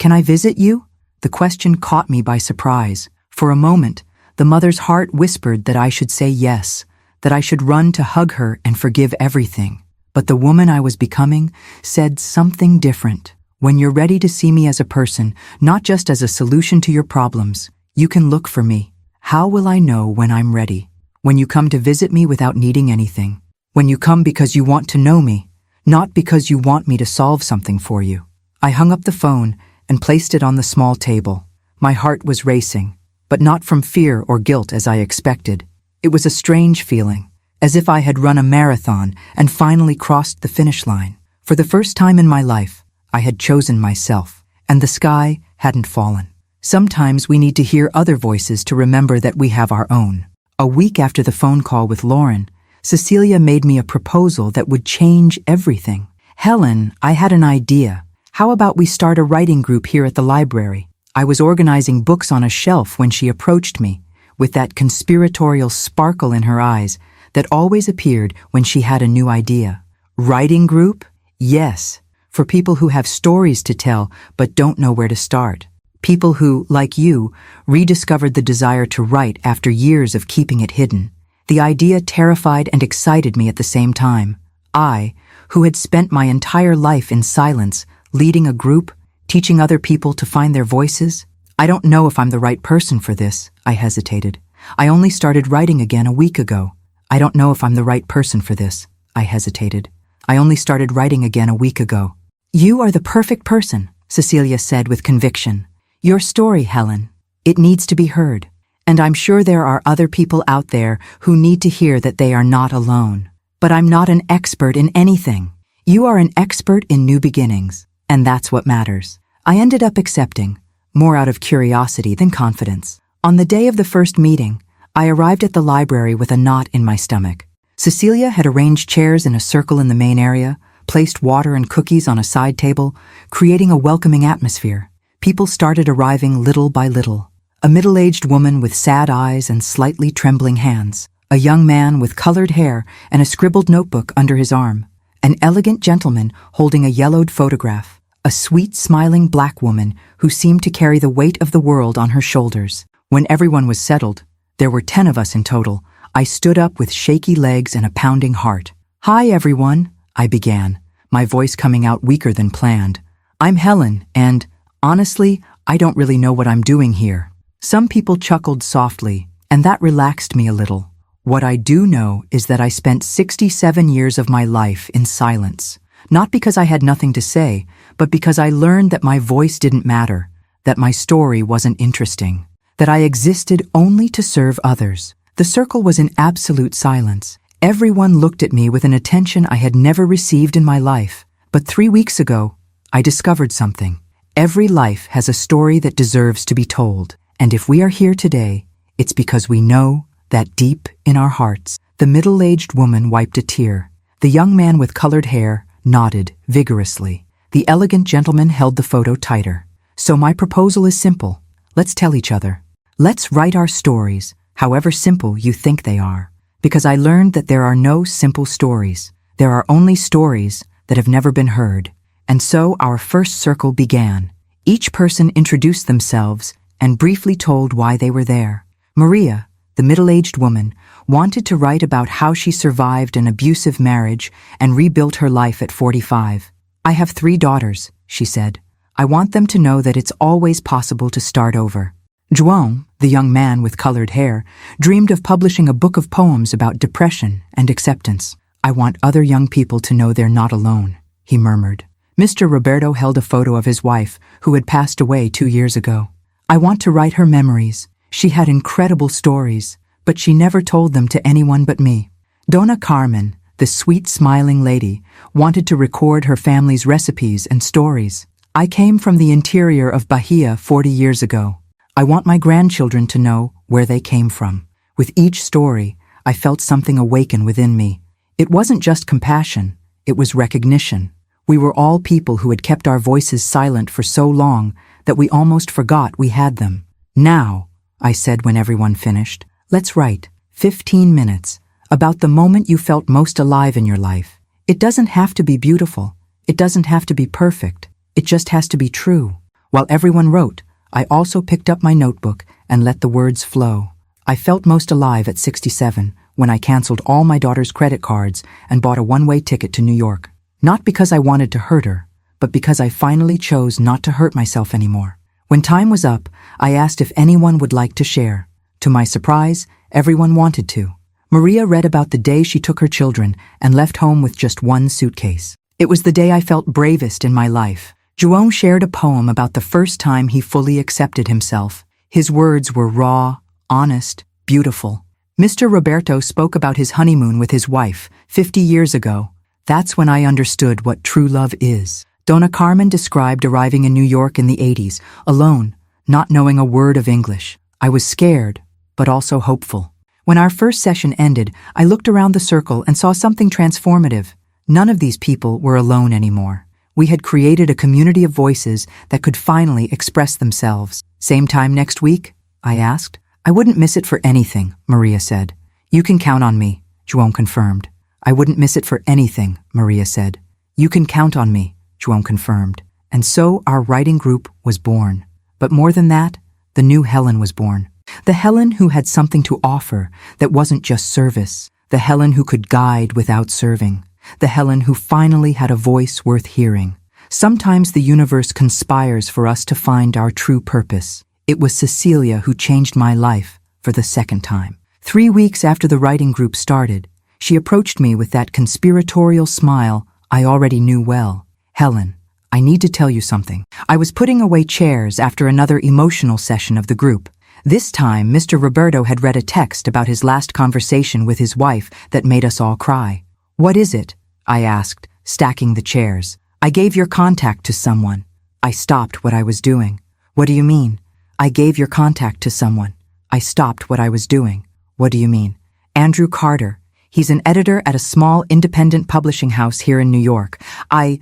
Can I visit you?" The question caught me by surprise. For a moment, the mother's heart whispered that I should say yes, that I should run to hug her and forgive everything. But the woman I was becoming said something different. "When you're ready to see me as a person, not just as a solution to your problems, you can look for me." "How will I know when I'm ready?" "When you come to visit me without needing anything. When you come because you want to know me, not because you want me to solve something for you." I hung up the phone and placed it on the small table. My heart was racing, but not from fear or guilt as I expected. It was a strange feeling, as if I had run a marathon and finally crossed the finish line. For the first time in my life, I had chosen myself, and the sky hadn't fallen. Sometimes we need to hear other voices to remember that we have our own. A week after the phone call with Lauren, Cecilia made me a proposal that would change everything. "Helen, I had an idea. How about we start a writing group here at the library?" I was organizing books on a shelf when she approached me, with that conspiratorial sparkle in her eyes that always appeared when she had a new idea. "Writing group? Yes, for people who have stories to tell but don't know where to start. People who, like you, rediscovered the desire to write after years of keeping it hidden." The idea terrified and excited me at the same time. I, who had spent my entire life in silence, leading a group, teaching other people to find their voices. "I don't know if I'm the right person for this," I hesitated. "I only started writing again a week ago. I don't know if I'm the right person for this," I hesitated. I only started writing again a week ago. You are the perfect person, Cecilia said with conviction. Your story, Helen. It needs to be heard. And I'm sure there are other people out there who need to hear that they are not alone. But I'm not an expert in anything. You are an expert in new beginnings, and that's what matters. I ended up accepting, more out of curiosity than confidence. On the day of the first meeting, I arrived at the library with a knot in my stomach. Cecilia had arranged chairs in a circle in the main area, placed water and cookies on a side table, creating a welcoming atmosphere. People started arriving little by little. A middle-aged woman with sad eyes and slightly trembling hands. A young man with colored hair and a scribbled notebook under his arm. An elegant gentleman holding a yellowed photograph. A sweet, smiling black woman who seemed to carry the weight of the world on her shoulders. When everyone was settled, there were 10 of us in total, I stood up with shaky legs and a pounding heart. Hi, everyone, I began, my voice coming out weaker than planned. I'm Helen, and, honestly, I don't really know what I'm doing here. Some people chuckled softly, and that relaxed me a little. What I do know is that I spent 67 years of my life in silence. Not because I had nothing to say, but because I learned that my voice didn't matter, that my story wasn't interesting, that I existed only to serve others. The circle was in absolute silence. Everyone looked at me with an attention I had never received in my life. But 3 weeks ago, I discovered something. Every life has a story that deserves to be told. And if we are here today, it's because we know that deep in our hearts. The middle-aged woman wiped a tear. The young man with colored hair nodded vigorously. The elegant gentleman held the photo tighter. So my proposal is simple. Let's tell each other. Let's write our stories, however simple you think they are. Because I learned that there are no simple stories. There are only stories that have never been heard. And so our first circle began. Each person introduced themselves and briefly told why they were there. Maria, the middle-aged woman, wanted to write about how she survived an abusive marriage and rebuilt her life at 45. I have 3 daughters, she said. I want them to know that it's always possible to start over. João, the young man with colored hair, dreamed of publishing a book of poems about depression and acceptance. I want other young people to know they're not alone, he murmured. Mr. Roberto held a photo of his wife, who had passed away 2 years ago. I want to write her memories. She had incredible stories, but she never told them to anyone but me. Dona Carmen, the sweet smiling lady, wanted to record her family's recipes and stories. I came from the interior of Bahia 40 years ago. I want my grandchildren to know where they came from. With each story, I felt something awaken within me. It wasn't just compassion, it was recognition. We were all people who had kept our voices silent for so long that we almost forgot we had them. Now, I said when everyone finished, let's write 15 minutes about the moment you felt most alive in your life. It doesn't have to be beautiful. It doesn't have to be perfect. It just has to be true. While everyone wrote, I also picked up my notebook and let the words flow. I felt most alive at 67 when I canceled all my daughter's credit cards and bought a one-way ticket to New York. Not because I wanted to hurt her, but because I finally chose not to hurt myself anymore. When time was up, I asked if anyone would like to share. To my surprise, everyone wanted to. Maria read about the day she took her children and left home with just one suitcase. It was the day I felt bravest in my life. João shared a poem about the first time he fully accepted himself. His words were raw, honest, beautiful. Mr. Roberto spoke about his honeymoon with his wife 50 years ago. That's when I understood what true love is. Dona Carmen described arriving in New York in the 80s, alone, not knowing a word of English. I was scared, but also hopeful. When our first session ended, I looked around the circle and saw something transformative. None of these people were alone anymore. We had created a community of voices that could finally express themselves. Same time next week? I asked. I wouldn't miss it for anything, Maria said. You can count on me, João confirmed. I wouldn't miss it for anything, Maria said. You can count on me, João confirmed. And so our writing group was born. But more than that, the new Helen was born. The Helen who had something to offer that wasn't just service. The Helen who could guide without serving. The Helen who finally had a voice worth hearing. Sometimes the universe conspires for us to find our true purpose. It was Cecilia who changed my life for the second time. 3 weeks after the writing group started, she approached me with that conspiratorial smile I already knew well. Helen, I need to tell you something. I was putting away chairs after another emotional session of the group. This time, Mr. Roberto had read a text about his last conversation with his wife that made us all cry. What is it? I asked, stacking the chairs. I gave your contact to someone. I stopped what I was doing. What do you mean? I gave your contact to someone. I stopped what I was doing. What do you mean? Andrew Carter. He's an editor at a small independent publishing house here in New York. I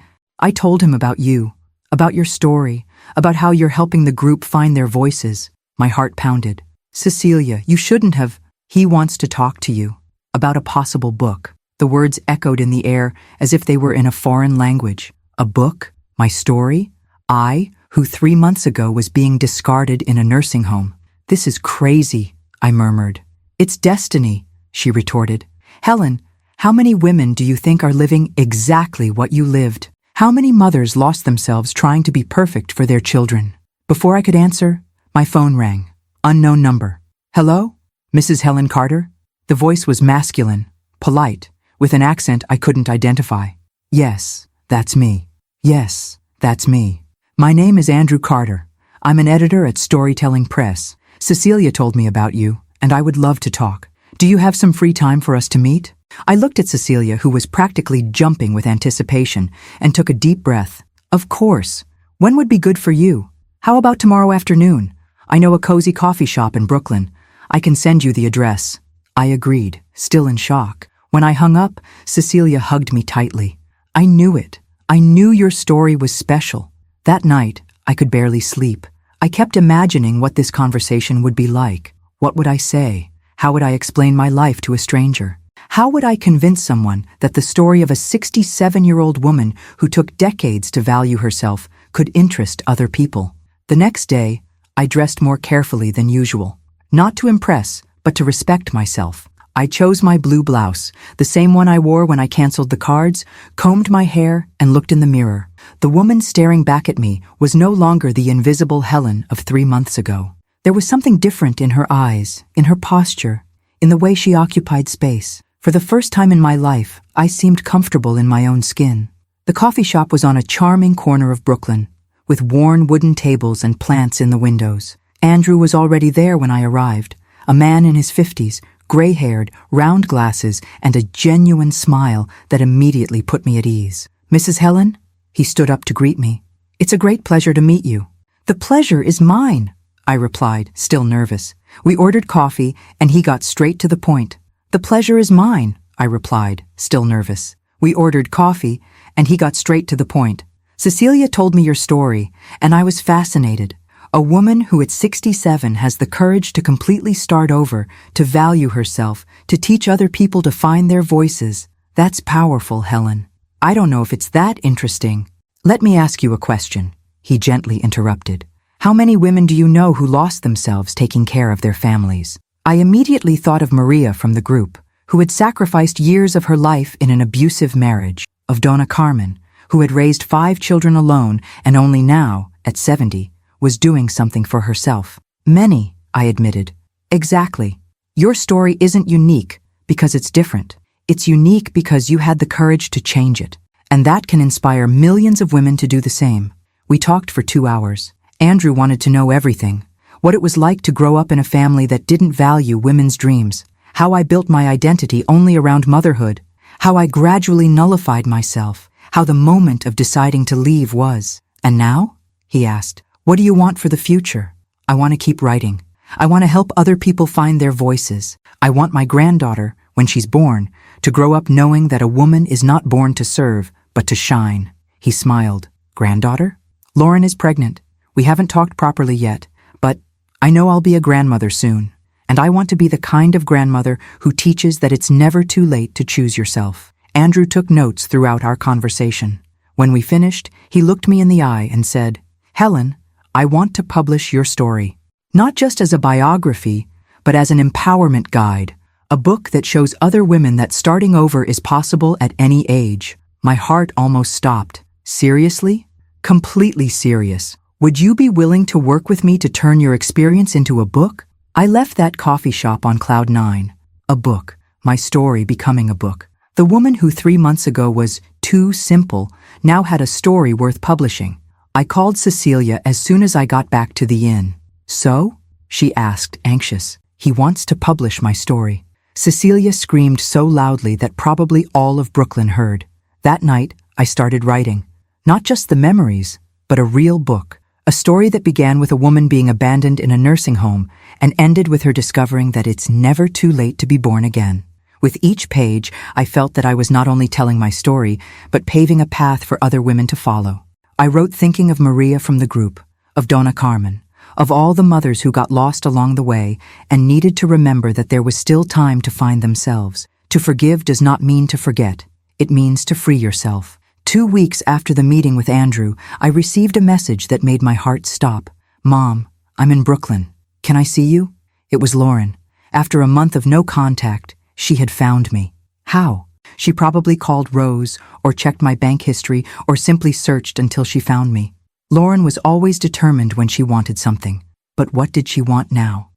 told him about you, about your story, about how you're helping the group find their voices. My heart pounded. Cecilia, you shouldn't have. He wants to talk to you about a possible book. The words echoed in the air as if they were in a foreign language. A book? My story? I, who 3 months ago was being discarded in a nursing home. This is crazy, I murmured. It's destiny, she retorted. Helen, how many women do you think are living exactly what you lived? How many mothers lost themselves trying to be perfect for their children? Before I could answer, my phone rang. Unknown number. Hello? Mrs. Helen Carter? The voice was masculine, polite, with an accent I couldn't identify. Yes, that's me. Yes, that's me. My name is Andrew Carter. I'm an editor at Storytelling Press. Cecilia told me about you, and I would love to talk. Do you have some free time for us to meet? I looked at Cecilia, who was practically jumping with anticipation, and took a deep breath. Of course. When would be good for you? How about tomorrow afternoon? I know a cozy coffee shop in Brooklyn. I can send you the address. I agreed, still in shock. When I hung up, Cecilia hugged me tightly. I knew it. I knew your story was special. That night, I could barely sleep. I kept imagining what this conversation would be like. What would I say? How would I explain my life to a stranger? How would I convince someone that the story of a 67-year-old woman who took decades to value herself could interest other people? The next day, I dressed more carefully than usual. Not to impress, but to respect myself. I chose my blue blouse, the same one I wore when I canceled the cards, combed my hair, and looked in the mirror. The woman staring back at me was no longer the invisible Helen of 3 months ago. There was something different in her eyes, in her posture, in the way she occupied space. For the first time in my life, I seemed comfortable in my own skin. The coffee shop was on a charming corner of Brooklyn, with worn wooden tables and plants in the windows. Andrew was already there when I arrived, a man in his 50s, gray-haired, round glasses, and a genuine smile that immediately put me at ease. Mrs. Helen? He stood up to greet me. It's a great pleasure to meet you. The pleasure is mine, I replied, still nervous. We ordered coffee, and he got straight to the point. The pleasure is mine, I replied, still nervous. We ordered coffee, and he got straight to the point. Cecilia told me your story, and I was fascinated. A woman who at 67 has the courage to completely start over, to value herself, to teach other people to find their voices. That's powerful, Helen. I don't know if it's that interesting. Let me ask you a question, he gently interrupted. How many women do you know who lost themselves taking care of their families? I immediately thought of Maria from the group, who had sacrificed years of her life in an abusive marriage, of Donna Carmen, who had raised 5 children alone and only now, at 70, was doing something for herself. Many, I admitted. Exactly. Your story isn't unique because it's different. It's unique because you had the courage to change it. And that can inspire millions of women to do the same. We talked for 2 hours. Andrew wanted to know everything. What it was like to grow up in a family that didn't value women's dreams. How I built my identity only around motherhood. How I gradually nullified myself. How the moment of deciding to leave was. And now? He asked. What do you want for the future? I want to keep writing. I want to help other people find their voices. I want my granddaughter, when she's born, to grow up knowing that a woman is not born to serve, but to shine. He smiled. Granddaughter? Lauren is pregnant. We haven't talked properly yet, but I know I'll be a grandmother soon. And I want to be the kind of grandmother who teaches that it's never too late to choose yourself. Andrew took notes throughout our conversation. When we finished, he looked me in the eye and said, Helen, I want to publish your story, not just as a biography, but as an empowerment guide, a book that shows other women that starting over is possible at any age. My heart almost stopped. Seriously? Completely serious. Would you be willing to work with me to turn your experience into a book? I left that coffee shop on cloud 9. A book, my story becoming a book. The woman who 3 months ago was too simple now had a story worth publishing. I called Cecilia as soon as I got back to the inn. "So?" she asked, anxious. "He wants to publish my story." Cecilia screamed so loudly that probably all of Brooklyn heard. That night, I started writing. Not just the memories, but a real book. A story that began with a woman being abandoned in a nursing home and ended with her discovering that it's never too late to be born again. With each page, I felt that I was not only telling my story, but paving a path for other women to follow. I wrote thinking of Maria from the group, of Donna Carmen, of all the mothers who got lost along the way and needed to remember that there was still time to find themselves. To forgive does not mean to forget. It means to free yourself. 2 weeks after the meeting with Andrew, I received a message that made my heart stop. "Mom, I'm in Brooklyn. Can I see you?" It was Lauren. After a month of no contact, she had found me. How? She probably called Rose, or checked my bank history, or simply searched until she found me. Lauren was always determined when she wanted something. But what did she want now?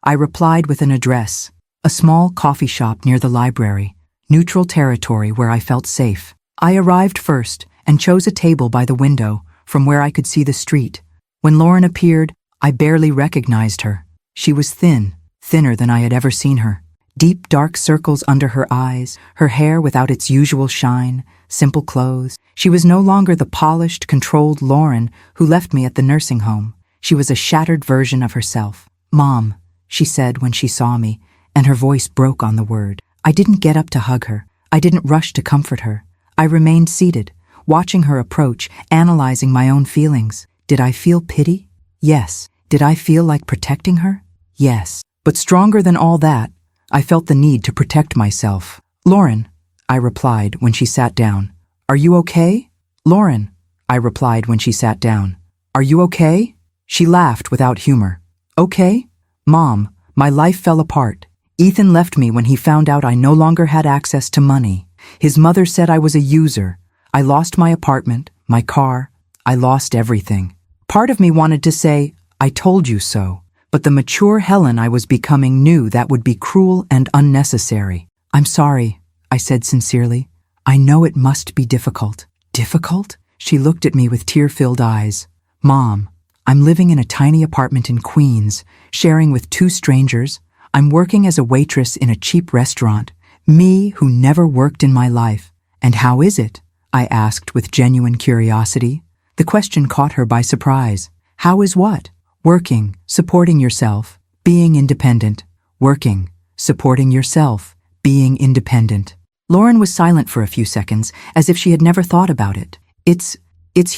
I replied with an address. A small coffee shop near the library. Neutral territory where I felt safe. I arrived first and chose a table by the window from where I could see the street. When Lauren appeared, I barely recognized her. She was thin, thinner than I had ever seen her. Deep dark circles under her eyes, her hair without its usual shine, simple clothes. She was no longer the polished, controlled Lauren who left me at the nursing home. She was a shattered version of herself. "Mom," she said when she saw me, and her voice broke on the word. I didn't get up to hug her. I didn't rush to comfort her. I remained seated, watching her approach, analyzing my own feelings. Did I feel pity? Yes. Did I feel like protecting her? Yes. But stronger than all that, I felt the need to protect myself. "Lauren," I replied when she sat down. "Are you okay?" "Lauren," I replied when she sat down. "Are you okay?" She laughed without humor. "Okay? Mom, my life fell apart. Ethan left me when he found out I no longer had access to money. His mother said I was a user. I lost my apartment, my car. I lost everything. Part of me wanted to say, 'I told you so,' but the mature Helen I was becoming knew that would be cruel and unnecessary. 'I'm sorry,' I said sincerely. 'I know it must be difficult.'" "Difficult?" She looked at me with tear-filled eyes. "Mom, I'm living in a tiny apartment in Queens, sharing with 2 strangers. I'm working as a waitress in a cheap restaurant. Me who never worked in my life. And how is it?" I asked with genuine curiosity. The question caught her by surprise. "How is what?" "Working, supporting yourself, being independent." "Working, supporting yourself, being independent." Lauren was silent for a few seconds, as if she had never thought about it. It's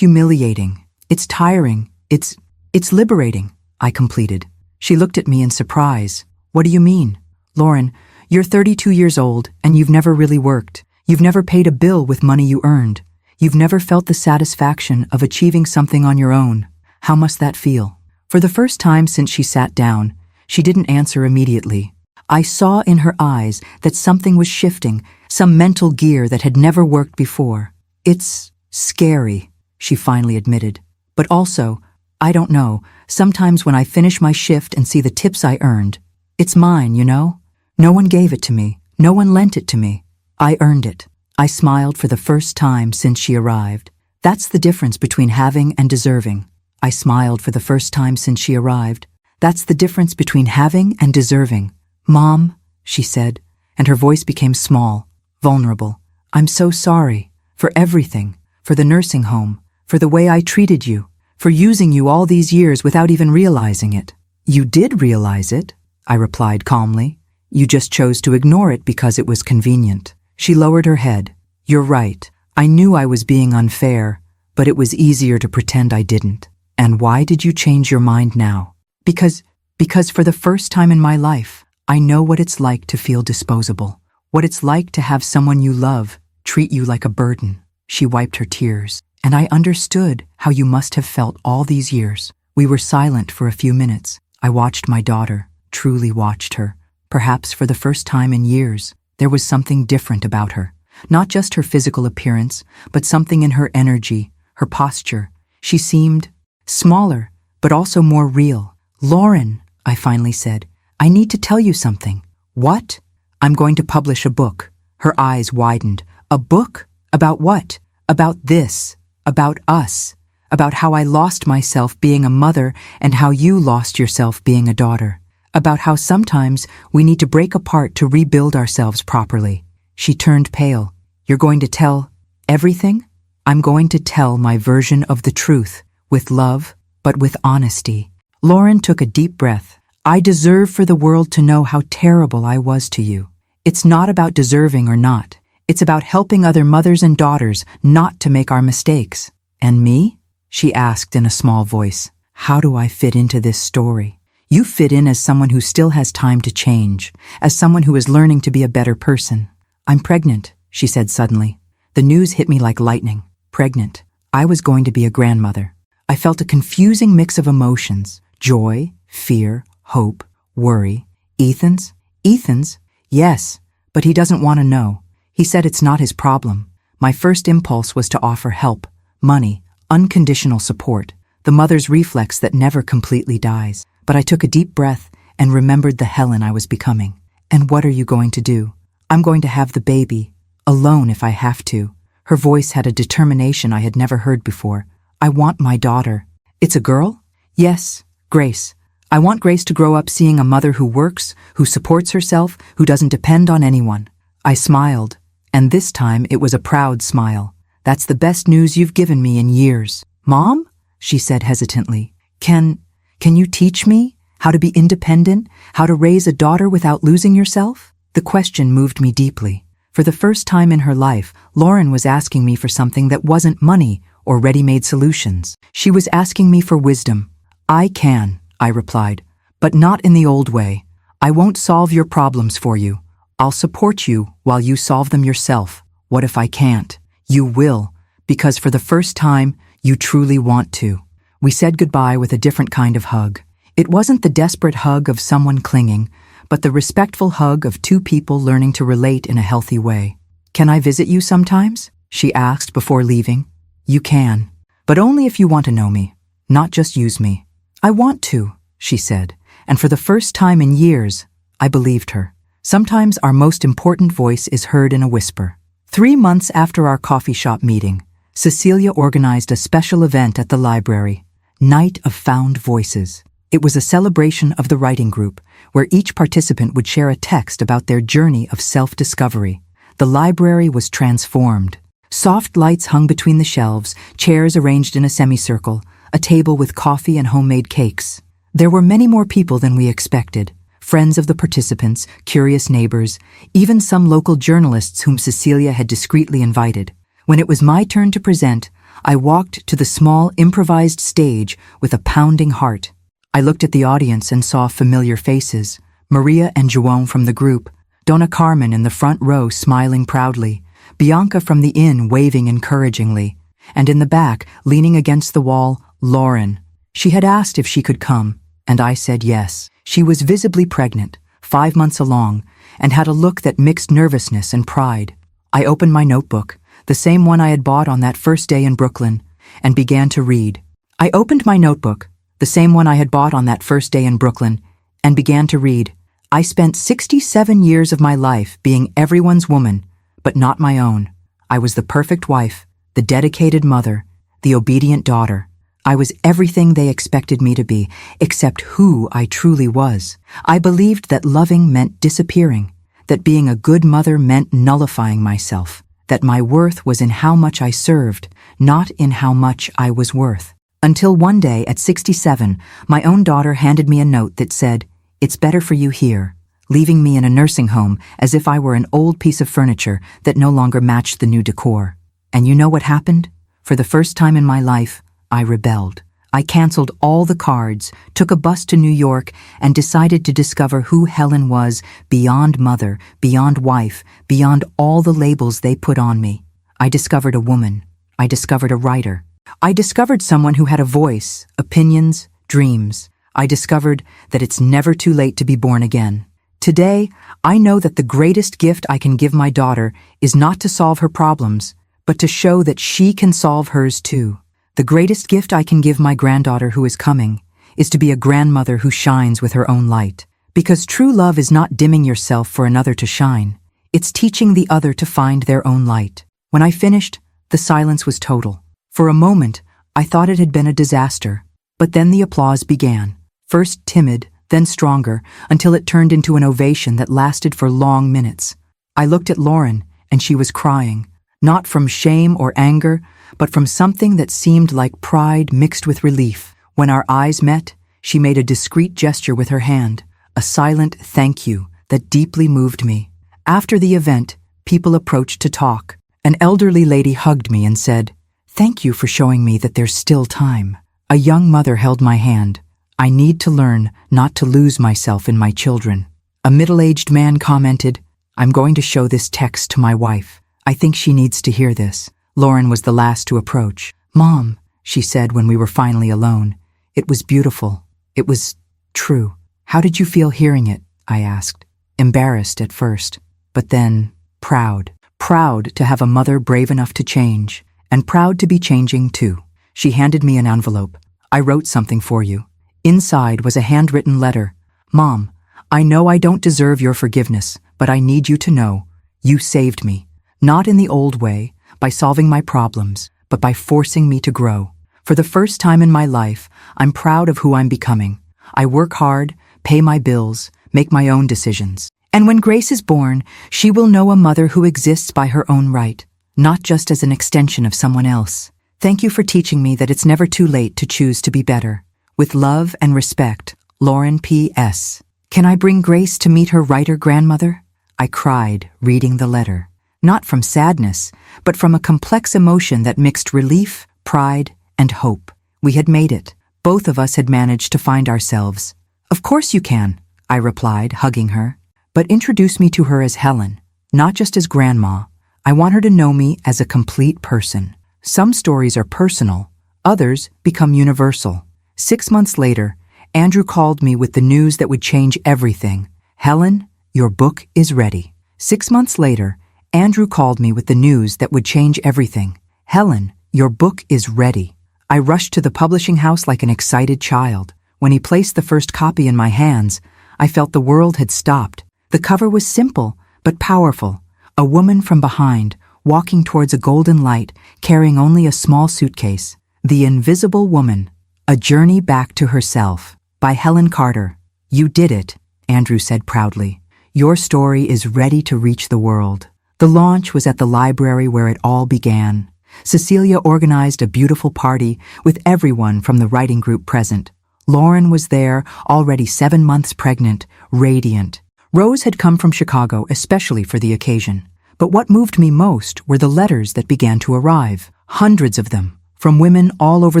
humiliating. It's tiring. It's liberating," I completed. She looked at me in surprise. "What do you mean?" "Lauren, you're 32 years old and you've never really worked. You've never paid a bill with money you earned. You've never felt the satisfaction of achieving something on your own. How must that feel?" For the first time since she sat down, she didn't answer immediately. I saw in her eyes that something was shifting, some mental gear that had never worked before. "It's scary," she finally admitted. "But also, I don't know, sometimes when I finish my shift and see the tips I earned, it's mine, you know? No one gave it to me. No one lent it to me. I earned it." I smiled for the first time since she arrived. "That's the difference between having and deserving." I smiled for the first time since she arrived. "That's the difference between having and deserving." "Mom," she said, and her voice became small, vulnerable. "I'm so sorry. For everything. For the nursing home. For the way I treated you. For using you all these years without even realizing it." "You did realize it," I replied calmly. "You just chose to ignore it because it was convenient." She lowered her head. "You're right. I knew I was being unfair, but it was easier to pretend I didn't." "And why did you change your mind now?" Because for the first time in my life, I know what it's like to feel disposable. What it's like to have someone you love treat you like a burden." She wiped her tears. "And I understood how you must have felt all these years." We were silent for a few minutes. I watched my daughter, truly watched her. Perhaps for the first time in years, there was something different about her. Not just her physical appearance, but something in her energy, her posture. She seemed smaller, but also more real. "Lauren," I finally said, "I need to tell you something." "What?" I'm going to publish a book. Her eyes widened. A book? About what? About this. About us. About how I lost myself being a mother and how you lost yourself being a daughter. About how sometimes we need to break apart to rebuild ourselves properly. She turned pale. You're going to tell everything? I'm going to tell my version of the truth, with love, but with honesty. Lauren took a deep breath. I deserve for the world to know how terrible I was to you. It's not about deserving or not. It's about helping other mothers and daughters not to make our mistakes. And me? She asked in a small voice. How do I fit into this story? You fit in as someone who still has time to change, as someone who is learning to be a better person. I'm pregnant, she said suddenly. The news hit me like lightning. Pregnant. I was going to be a grandmother. I felt a confusing mix of emotions. Joy, fear, hope, worry. Ethan's? Ethan's? Yes, but he doesn't want to know. He said it's not his problem. My first impulse was to offer help, money, unconditional support, the mother's reflex that never completely dies. But I took a deep breath and remembered the Helen I was becoming. And what are you going to do? I'm going to have the baby, alone if I have to. Her voice had a determination I had never heard before. I want my daughter. It's a girl? Yes, Grace. I want Grace to grow up seeing a mother who works, who supports herself, who doesn't depend on anyone. I smiled, and this time it was a proud smile. That's the best news you've given me in years. Mom? She said hesitantly. Can you teach me how to be independent, how to raise a daughter without losing yourself? The question moved me deeply. For the first time in her life, Lauren was asking me for something that wasn't money or ready-made solutions. She was asking me for wisdom. I can, I replied, but not in the old way. I won't solve your problems for you. I'll support you while you solve them yourself. What if I can't? You will, because for the first time, you truly want to. We said goodbye with a different kind of hug. It wasn't the desperate hug of someone clinging, but the respectful hug of two people learning to relate in a healthy way. Can I visit you sometimes? She asked before leaving. You can, but only if you want to know me, not just use me. I want to, she said, and for the first time in years, I believed her. Sometimes our most important voice is heard in a whisper. 3 months after our coffee shop meeting, Cecilia organized a special event at the library, Night of Found Voices. It was a celebration of the writing group, where each participant would share a text about their journey of self-discovery. The library was transformed. Soft lights hung between the shelves, chairs arranged in a semicircle, a table with coffee and homemade cakes. There were many more people than we expected. Friends of the participants, curious neighbors, even some local journalists whom Cecilia had discreetly invited. When it was my turn to present, I walked to the small improvised stage with a pounding heart. I looked at the audience and saw familiar faces, Maria and Joan from the group, Donna Carmen in the front row smiling proudly, Bianca from the inn waving encouragingly, and in the back, leaning against the wall, Lauren. She had asked if she could come, and I said yes. She was visibly pregnant, 5 months along, and had a look that mixed nervousness and pride. I opened my notebook, the same one I had bought on that first day in Brooklyn, and began to read. I opened my notebook, the same one I had bought on that first day in Brooklyn, and began to read. I spent 67 years of my life being everyone's woman, but not my own. I was the perfect wife, the dedicated mother, the obedient daughter. I was everything they expected me to be, except who I truly was. I believed that loving meant disappearing, that being a good mother meant nullifying myself, that my worth was in how much I served, not in how much I was worth. Until one day at 67, my own daughter handed me a note that said, "It's better for you here," leaving me in a nursing home as if I were an old piece of furniture that no longer matched the new decor. And you know what happened? For the first time in my life, I rebelled. I canceled all the cards, took a bus to New York, and decided to discover who Helen was beyond mother, beyond wife, beyond all the labels they put on me. I discovered a woman. I discovered a writer. I discovered someone who had a voice, opinions, dreams. I discovered that it's never too late to be born again. Today, I know that the greatest gift I can give my daughter is not to solve her problems, but to show that she can solve hers too. The greatest gift I can give my granddaughter who is coming is to be a grandmother who shines with her own light, Because true love is not dimming yourself for another to shine. It's teaching the other to find their own light. When I finished, the silence was total. For a moment, I thought it had been a disaster. But then the applause began. First timid, then stronger, until it turned into an ovation that lasted for long minutes. I looked at Lauren, and she was crying. Not from shame or anger, but from something that seemed like pride mixed with relief. When our eyes met, she made a discreet gesture with her hand, a silent thank you that deeply moved me. After the event, people approached to talk. An elderly lady hugged me and said, "Thank you for showing me that there's still time." A young mother held my hand. "I need to learn not to lose myself in my children." A middle-aged man commented, "I'm going to show this text to my wife. I think she needs to hear this." Lauren was the last to approach. "Mom," she said when we were finally alone, "it was beautiful. It was true." "How did you feel hearing it?" I asked. Embarrassed at first, but then proud. Proud to have a mother brave enough to change, and proud to be changing too. She handed me an envelope. "I wrote something for you." Inside was a handwritten letter. "Mom, I know I don't deserve your forgiveness, but I need you to know you saved me. Not in the old way, by solving my problems, but by forcing me to grow. For the first time in my life, I'm proud of who I'm becoming. I work hard, pay my bills, make my own decisions. And when Grace is born, she will know a mother who exists by her own right, not just as an extension of someone else. Thank you for teaching me that it's never too late to choose to be better. With love and respect, Lauren P.S. Can I bring Grace to meet her writer grandmother?" I cried, reading the letter. Not from sadness, but from a complex emotion that mixed relief, pride, and hope. We had made it. Both of us had managed to find ourselves. "Of course you can," I replied, hugging her. "But introduce me to her as Helen, not just as Grandma. I want her to know me as a complete person." Some stories are personal, others become universal. 6 months later, Andrew called me with the news that would change everything. "Helen, your book is ready." 6 months later, Andrew called me with the news that would change everything. "Helen, your book is ready." I rushed to the publishing house like an excited child. When he placed the first copy in my hands, I felt the world had stopped. The cover was simple, but powerful. A woman from behind, walking towards a golden light, carrying only a small suitcase. The Invisible Woman, A Journey Back to Herself, by Helen Carter. "You did it," Andrew said proudly. "Your story is ready to reach the world." The launch was at the library where it all began. Cecilia organized a beautiful party with everyone from the writing group present. Lauren was there, already 7 months pregnant, radiant. Rose had come from Chicago especially for the occasion. But what moved me most were the letters that began to arrive. Hundreds of them, from women all over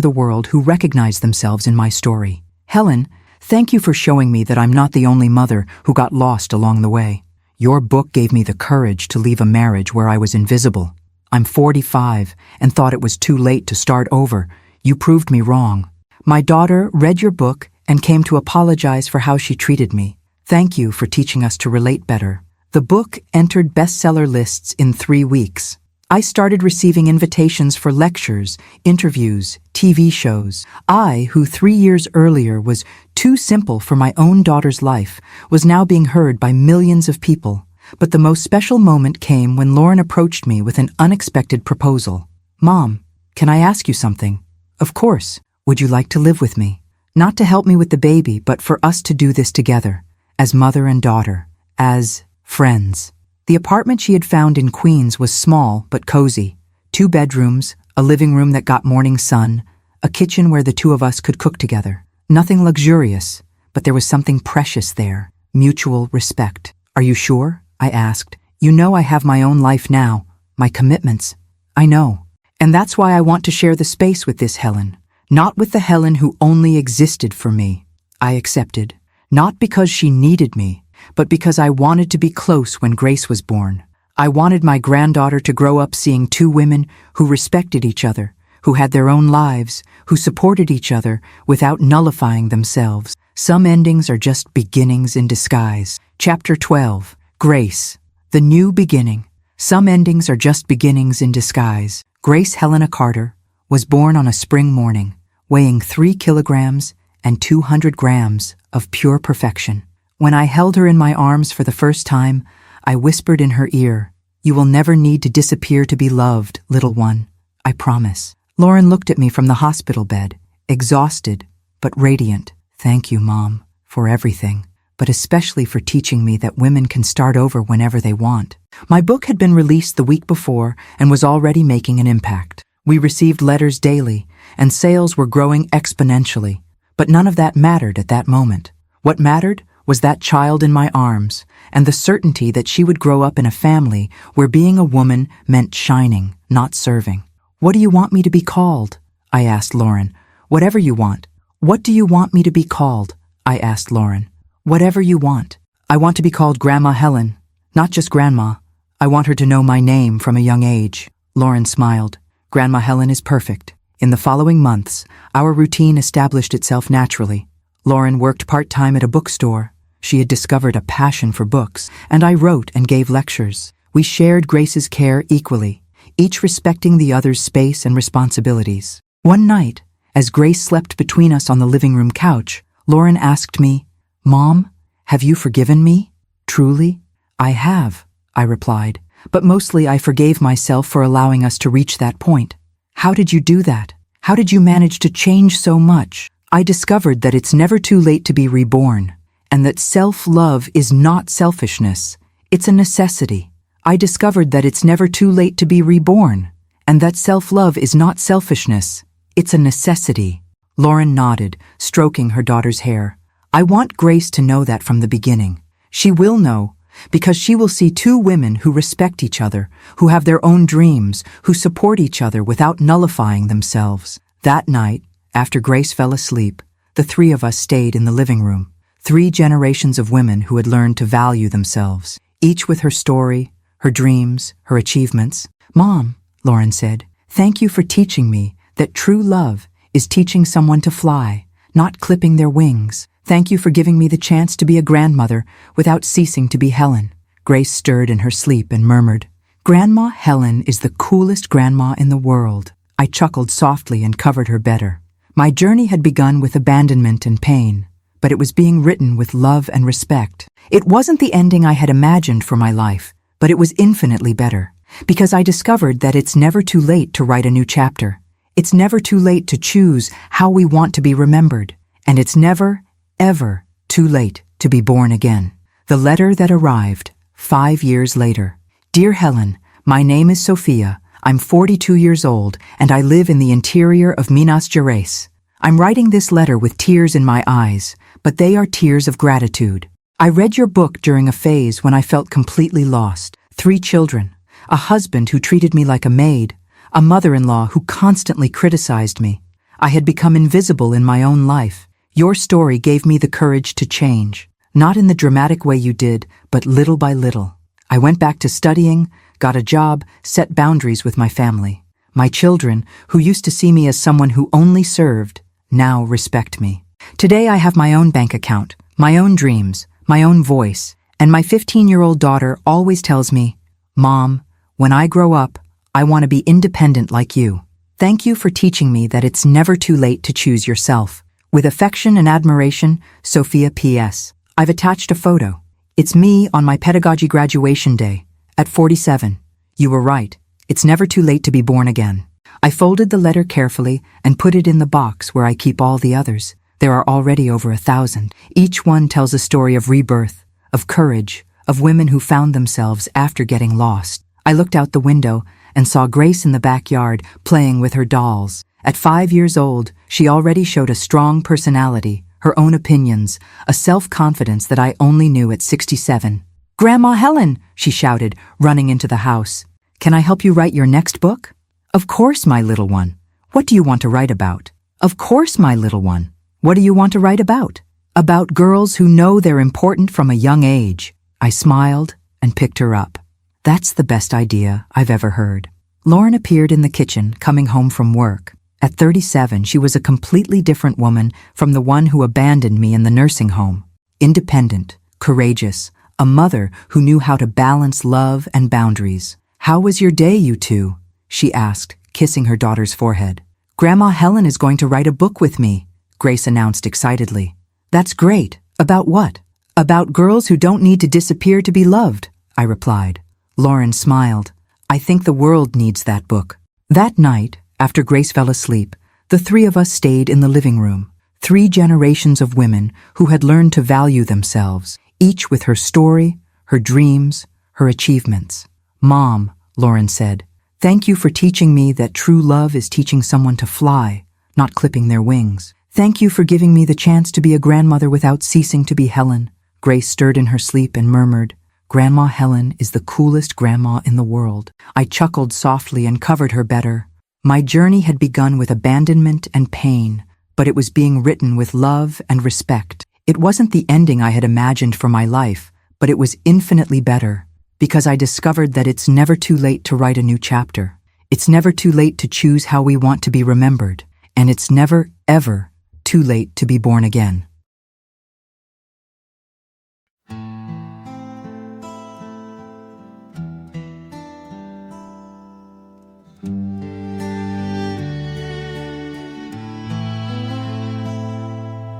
the world who recognized themselves in my story. "Helen, thank you for showing me that I'm not the only mother who got lost along the way. Your book gave me the courage to leave a marriage where I was invisible. I'm 45 and thought it was too late to start over. You proved me wrong. My daughter read your book and came to apologize for how she treated me. Thank you for teaching us to relate better." The book entered bestseller lists in 3 weeks. I started receiving invitations for lectures, interviews, TV shows. I, who 3 years earlier was too simple for my own daughter's life, was now being heard by millions of people. But the most special moment came when Lauren approached me with an unexpected proposal. "Mom, can I ask you something?" "Of course. Would you like to live with me? Not to help me with the baby, but for us to do this together, as mother and daughter, as friends." The apartment she had found in Queens was small but cozy. 2 bedrooms, a living room that got morning sun, a kitchen where the 2 of us could cook together. Nothing luxurious, but there was something precious there, mutual respect. "Are you sure?" I asked. "You know I have my own life now, my commitments." "I know. And that's why I want to share the space with this Helen. Not with the Helen who only existed for me." I accepted. Not because she needed me, but because I wanted to be close when Grace was born. I wanted my granddaughter to grow up seeing 2 women who respected each other, who had their own lives, who supported each other without nullifying themselves. Some endings are just beginnings in disguise. Chapter 12. Grace, the new beginning. Some endings are just beginnings in disguise. Grace Helena Carter was born on a spring morning, weighing 3 kilograms and 200 grams of pure perfection. When I held her in my arms for the first time, I whispered in her ear, "You will never need to disappear to be loved, little one. I promise." Lauren looked at me from the hospital bed, exhausted but radiant. "Thank you, Mom, for everything, but especially for teaching me that women can start over whenever they want." My book had been released the week before and was already making an impact. We received letters daily, and sales were growing exponentially. But none of that mattered at that moment. What mattered was that child in my arms, and the certainty that she would grow up in a family where being a woman meant shining, not serving. "What do you want me to be called?" I asked Lauren. "Whatever you want." "What do you want me to be called?" I asked Lauren. "Whatever you want." "I want to be called Grandma Helen. Not just Grandma. I want her to know my name from a young age." Lauren smiled. "Grandma Helen is perfect." In the following months, our routine established itself naturally. Lauren worked part-time at a bookstore. She had discovered a passion for books, and I wrote and gave lectures. We shared Grace's care equally, each respecting the other's space and responsibilities. One night, as Grace slept between us on the living room couch, Lauren asked me, "Mom, have you forgiven me? Truly?" "I have," I replied, "but mostly I forgave myself for allowing us to reach that point." "How did you do that? How did you manage to change so much?" "I discovered that it's never too late to be reborn, and that self-love is not selfishness. It's a necessity. I discovered that it's never too late to be reborn, and that self-love is not selfishness. It's a necessity." Lauren nodded, stroking her daughter's hair. "I want Grace to know that from the beginning. She will know, because she will see two women who respect each other, who have their own dreams, who support each other without nullifying themselves." That night, after Grace fell asleep, the three of us stayed in the living room. 3 generations of women who had learned to value themselves, each with her story, her dreams, her achievements. "Mom," Lauren said, "thank you for teaching me that true love is teaching someone to fly, not clipping their wings. Thank you for giving me the chance to be a grandmother without ceasing to be Helen." Grace stirred in her sleep and murmured, "Grandma Helen is the coolest grandma in the world." I chuckled softly and covered her better. My journey had begun with abandonment and pain, but it was being written with love and respect. It wasn't the ending I had imagined for my life, but it was infinitely better, because I discovered that it's never too late to write a new chapter. It's never too late to choose how we want to be remembered, and it's never, ever too late to be born again. The letter that arrived 5 years later. "Dear Helen, my name is Sophia. I'm 42 years old, and I live in the interior of Minas Gerais. I'm writing this letter with tears in my eyes, but they are tears of gratitude. I read your book during a phase when I felt completely lost. 3 children, a husband who treated me like a maid, a mother-in-law who constantly criticized me. I had become invisible in my own life. Your story gave me the courage to change, not in the dramatic way you did, but little by little. I went back to studying, got a job, set boundaries with my family. My children, who used to see me as someone who only served, now respect me. Today I have my own bank account, my own dreams, my own voice, and my 15-year-old daughter always tells me, 'Mom, when I grow up, I want to be independent like you.' Thank you for teaching me that it's never too late to choose yourself. With affection and admiration, Sophia P.S. I've attached a photo. It's me on my pedagogy graduation day, at 47. You were right. It's never too late to be born again." I folded the letter carefully and put it in the box where I keep all the others. There are already over 1,000. Each one tells a story of rebirth, of courage, of women who found themselves after getting lost. I looked out the window and saw Grace in the backyard playing with her dolls. At 5 years old, she already showed a strong personality, her own opinions, a self-confidence that I only knew at 67. "Grandma Helen," she shouted, running into the house. "Can I help you write your next book?" "Of course, my little one. What do you want to write about?" "Of course, my little one. What do you want to write about?" "About girls who know they're important from a young age." I smiled and picked her up. "That's the best idea I've ever heard." Lauren appeared in the kitchen, coming home from work. At 37, she was a completely different woman from the one who abandoned me in the nursing home. Independent, courageous, a mother who knew how to balance love and boundaries. "How was your day, you two?" she asked, kissing her daughter's forehead. "Grandma Helen is going to write a book with me," Grace announced excitedly. "That's great. About what?" About girls who don't need to disappear to be loved, I replied. Lauren smiled. I think the world needs that book. That night, after Grace fell asleep, the three of us stayed in the living room. 3 generations of women who had learned to value themselves, each with her story, her dreams, her achievements. Mom, Lauren said, thank you for teaching me that true love is teaching someone to fly, not clipping their wings. Thank you for giving me the chance to be a grandmother without ceasing to be Helen. Grace stirred in her sleep and murmured, Grandma Helen is the coolest grandma in the world. I chuckled softly and covered her better. My journey had begun with abandonment and pain, but it was being written with love and respect. It wasn't the ending I had imagined for my life, but it was infinitely better, because I discovered that it's never too late to write a new chapter. It's never too late to choose how we want to be remembered, and it's never, ever too late to be born again.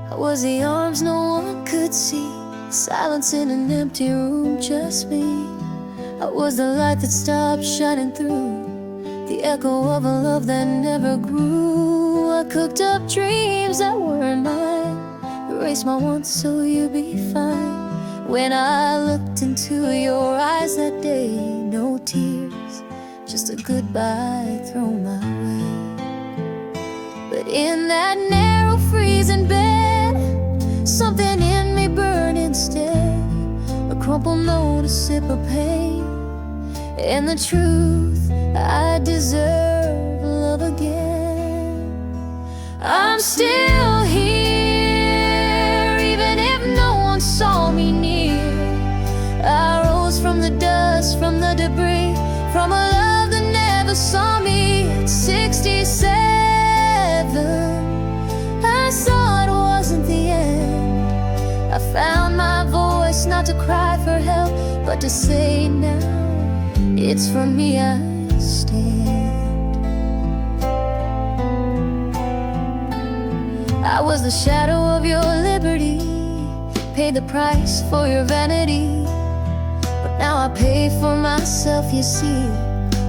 I was the arms no one could see, silence in an empty room, just me. I was the light that stopped shining through, the echo of a love that never grew. I cooked up dreams that weren't mine, erased my wants so you'd be fine. When I looked into your eyes that day, no tears, just a goodbye thrown my way. But in that narrow freezing bed, something in me burned instead, a crumpled note, a sip of pain, and the truth, I deserve love again. I'm still here, even if no one saw me near. I rose from the dust, from the debris, from a love that never saw me. At 67, I saw it wasn't the end. I found my voice, not to cry for help, but to say now, it's for me I stand. I was the shadow of your liberty, paid the price for your vanity, but now I pay for myself, you see,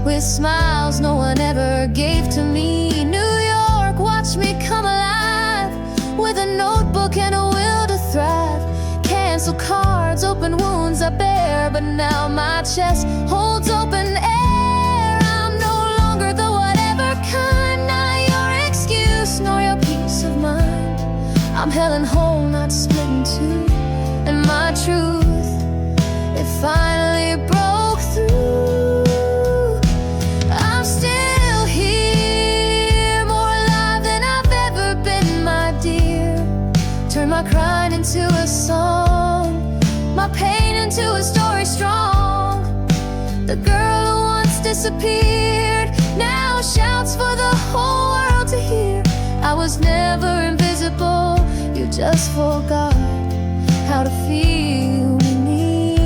with smiles no one ever gave to me. New York, watch me come alive, with a notebook and a will to thrive. Cancel cards, open wounds I bear, but now my chest holds open air. I'm no longer the whatever kind, not your excuse nor your peace of mind. I'm Helen whole, not split in two, and my truth, it finally broke through. I'm still here, more alive than I've ever been, my dear. Turn my crying into a song, my pain into a story strong. The girl who once disappeared now shouts for the whole world to hear. I was never invisible, you just forgot how to feel me.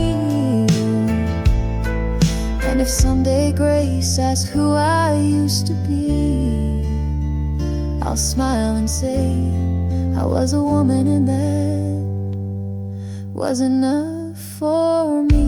And if someday Grace asks who I used to be, I'll smile and say I was a woman and that was enough for me.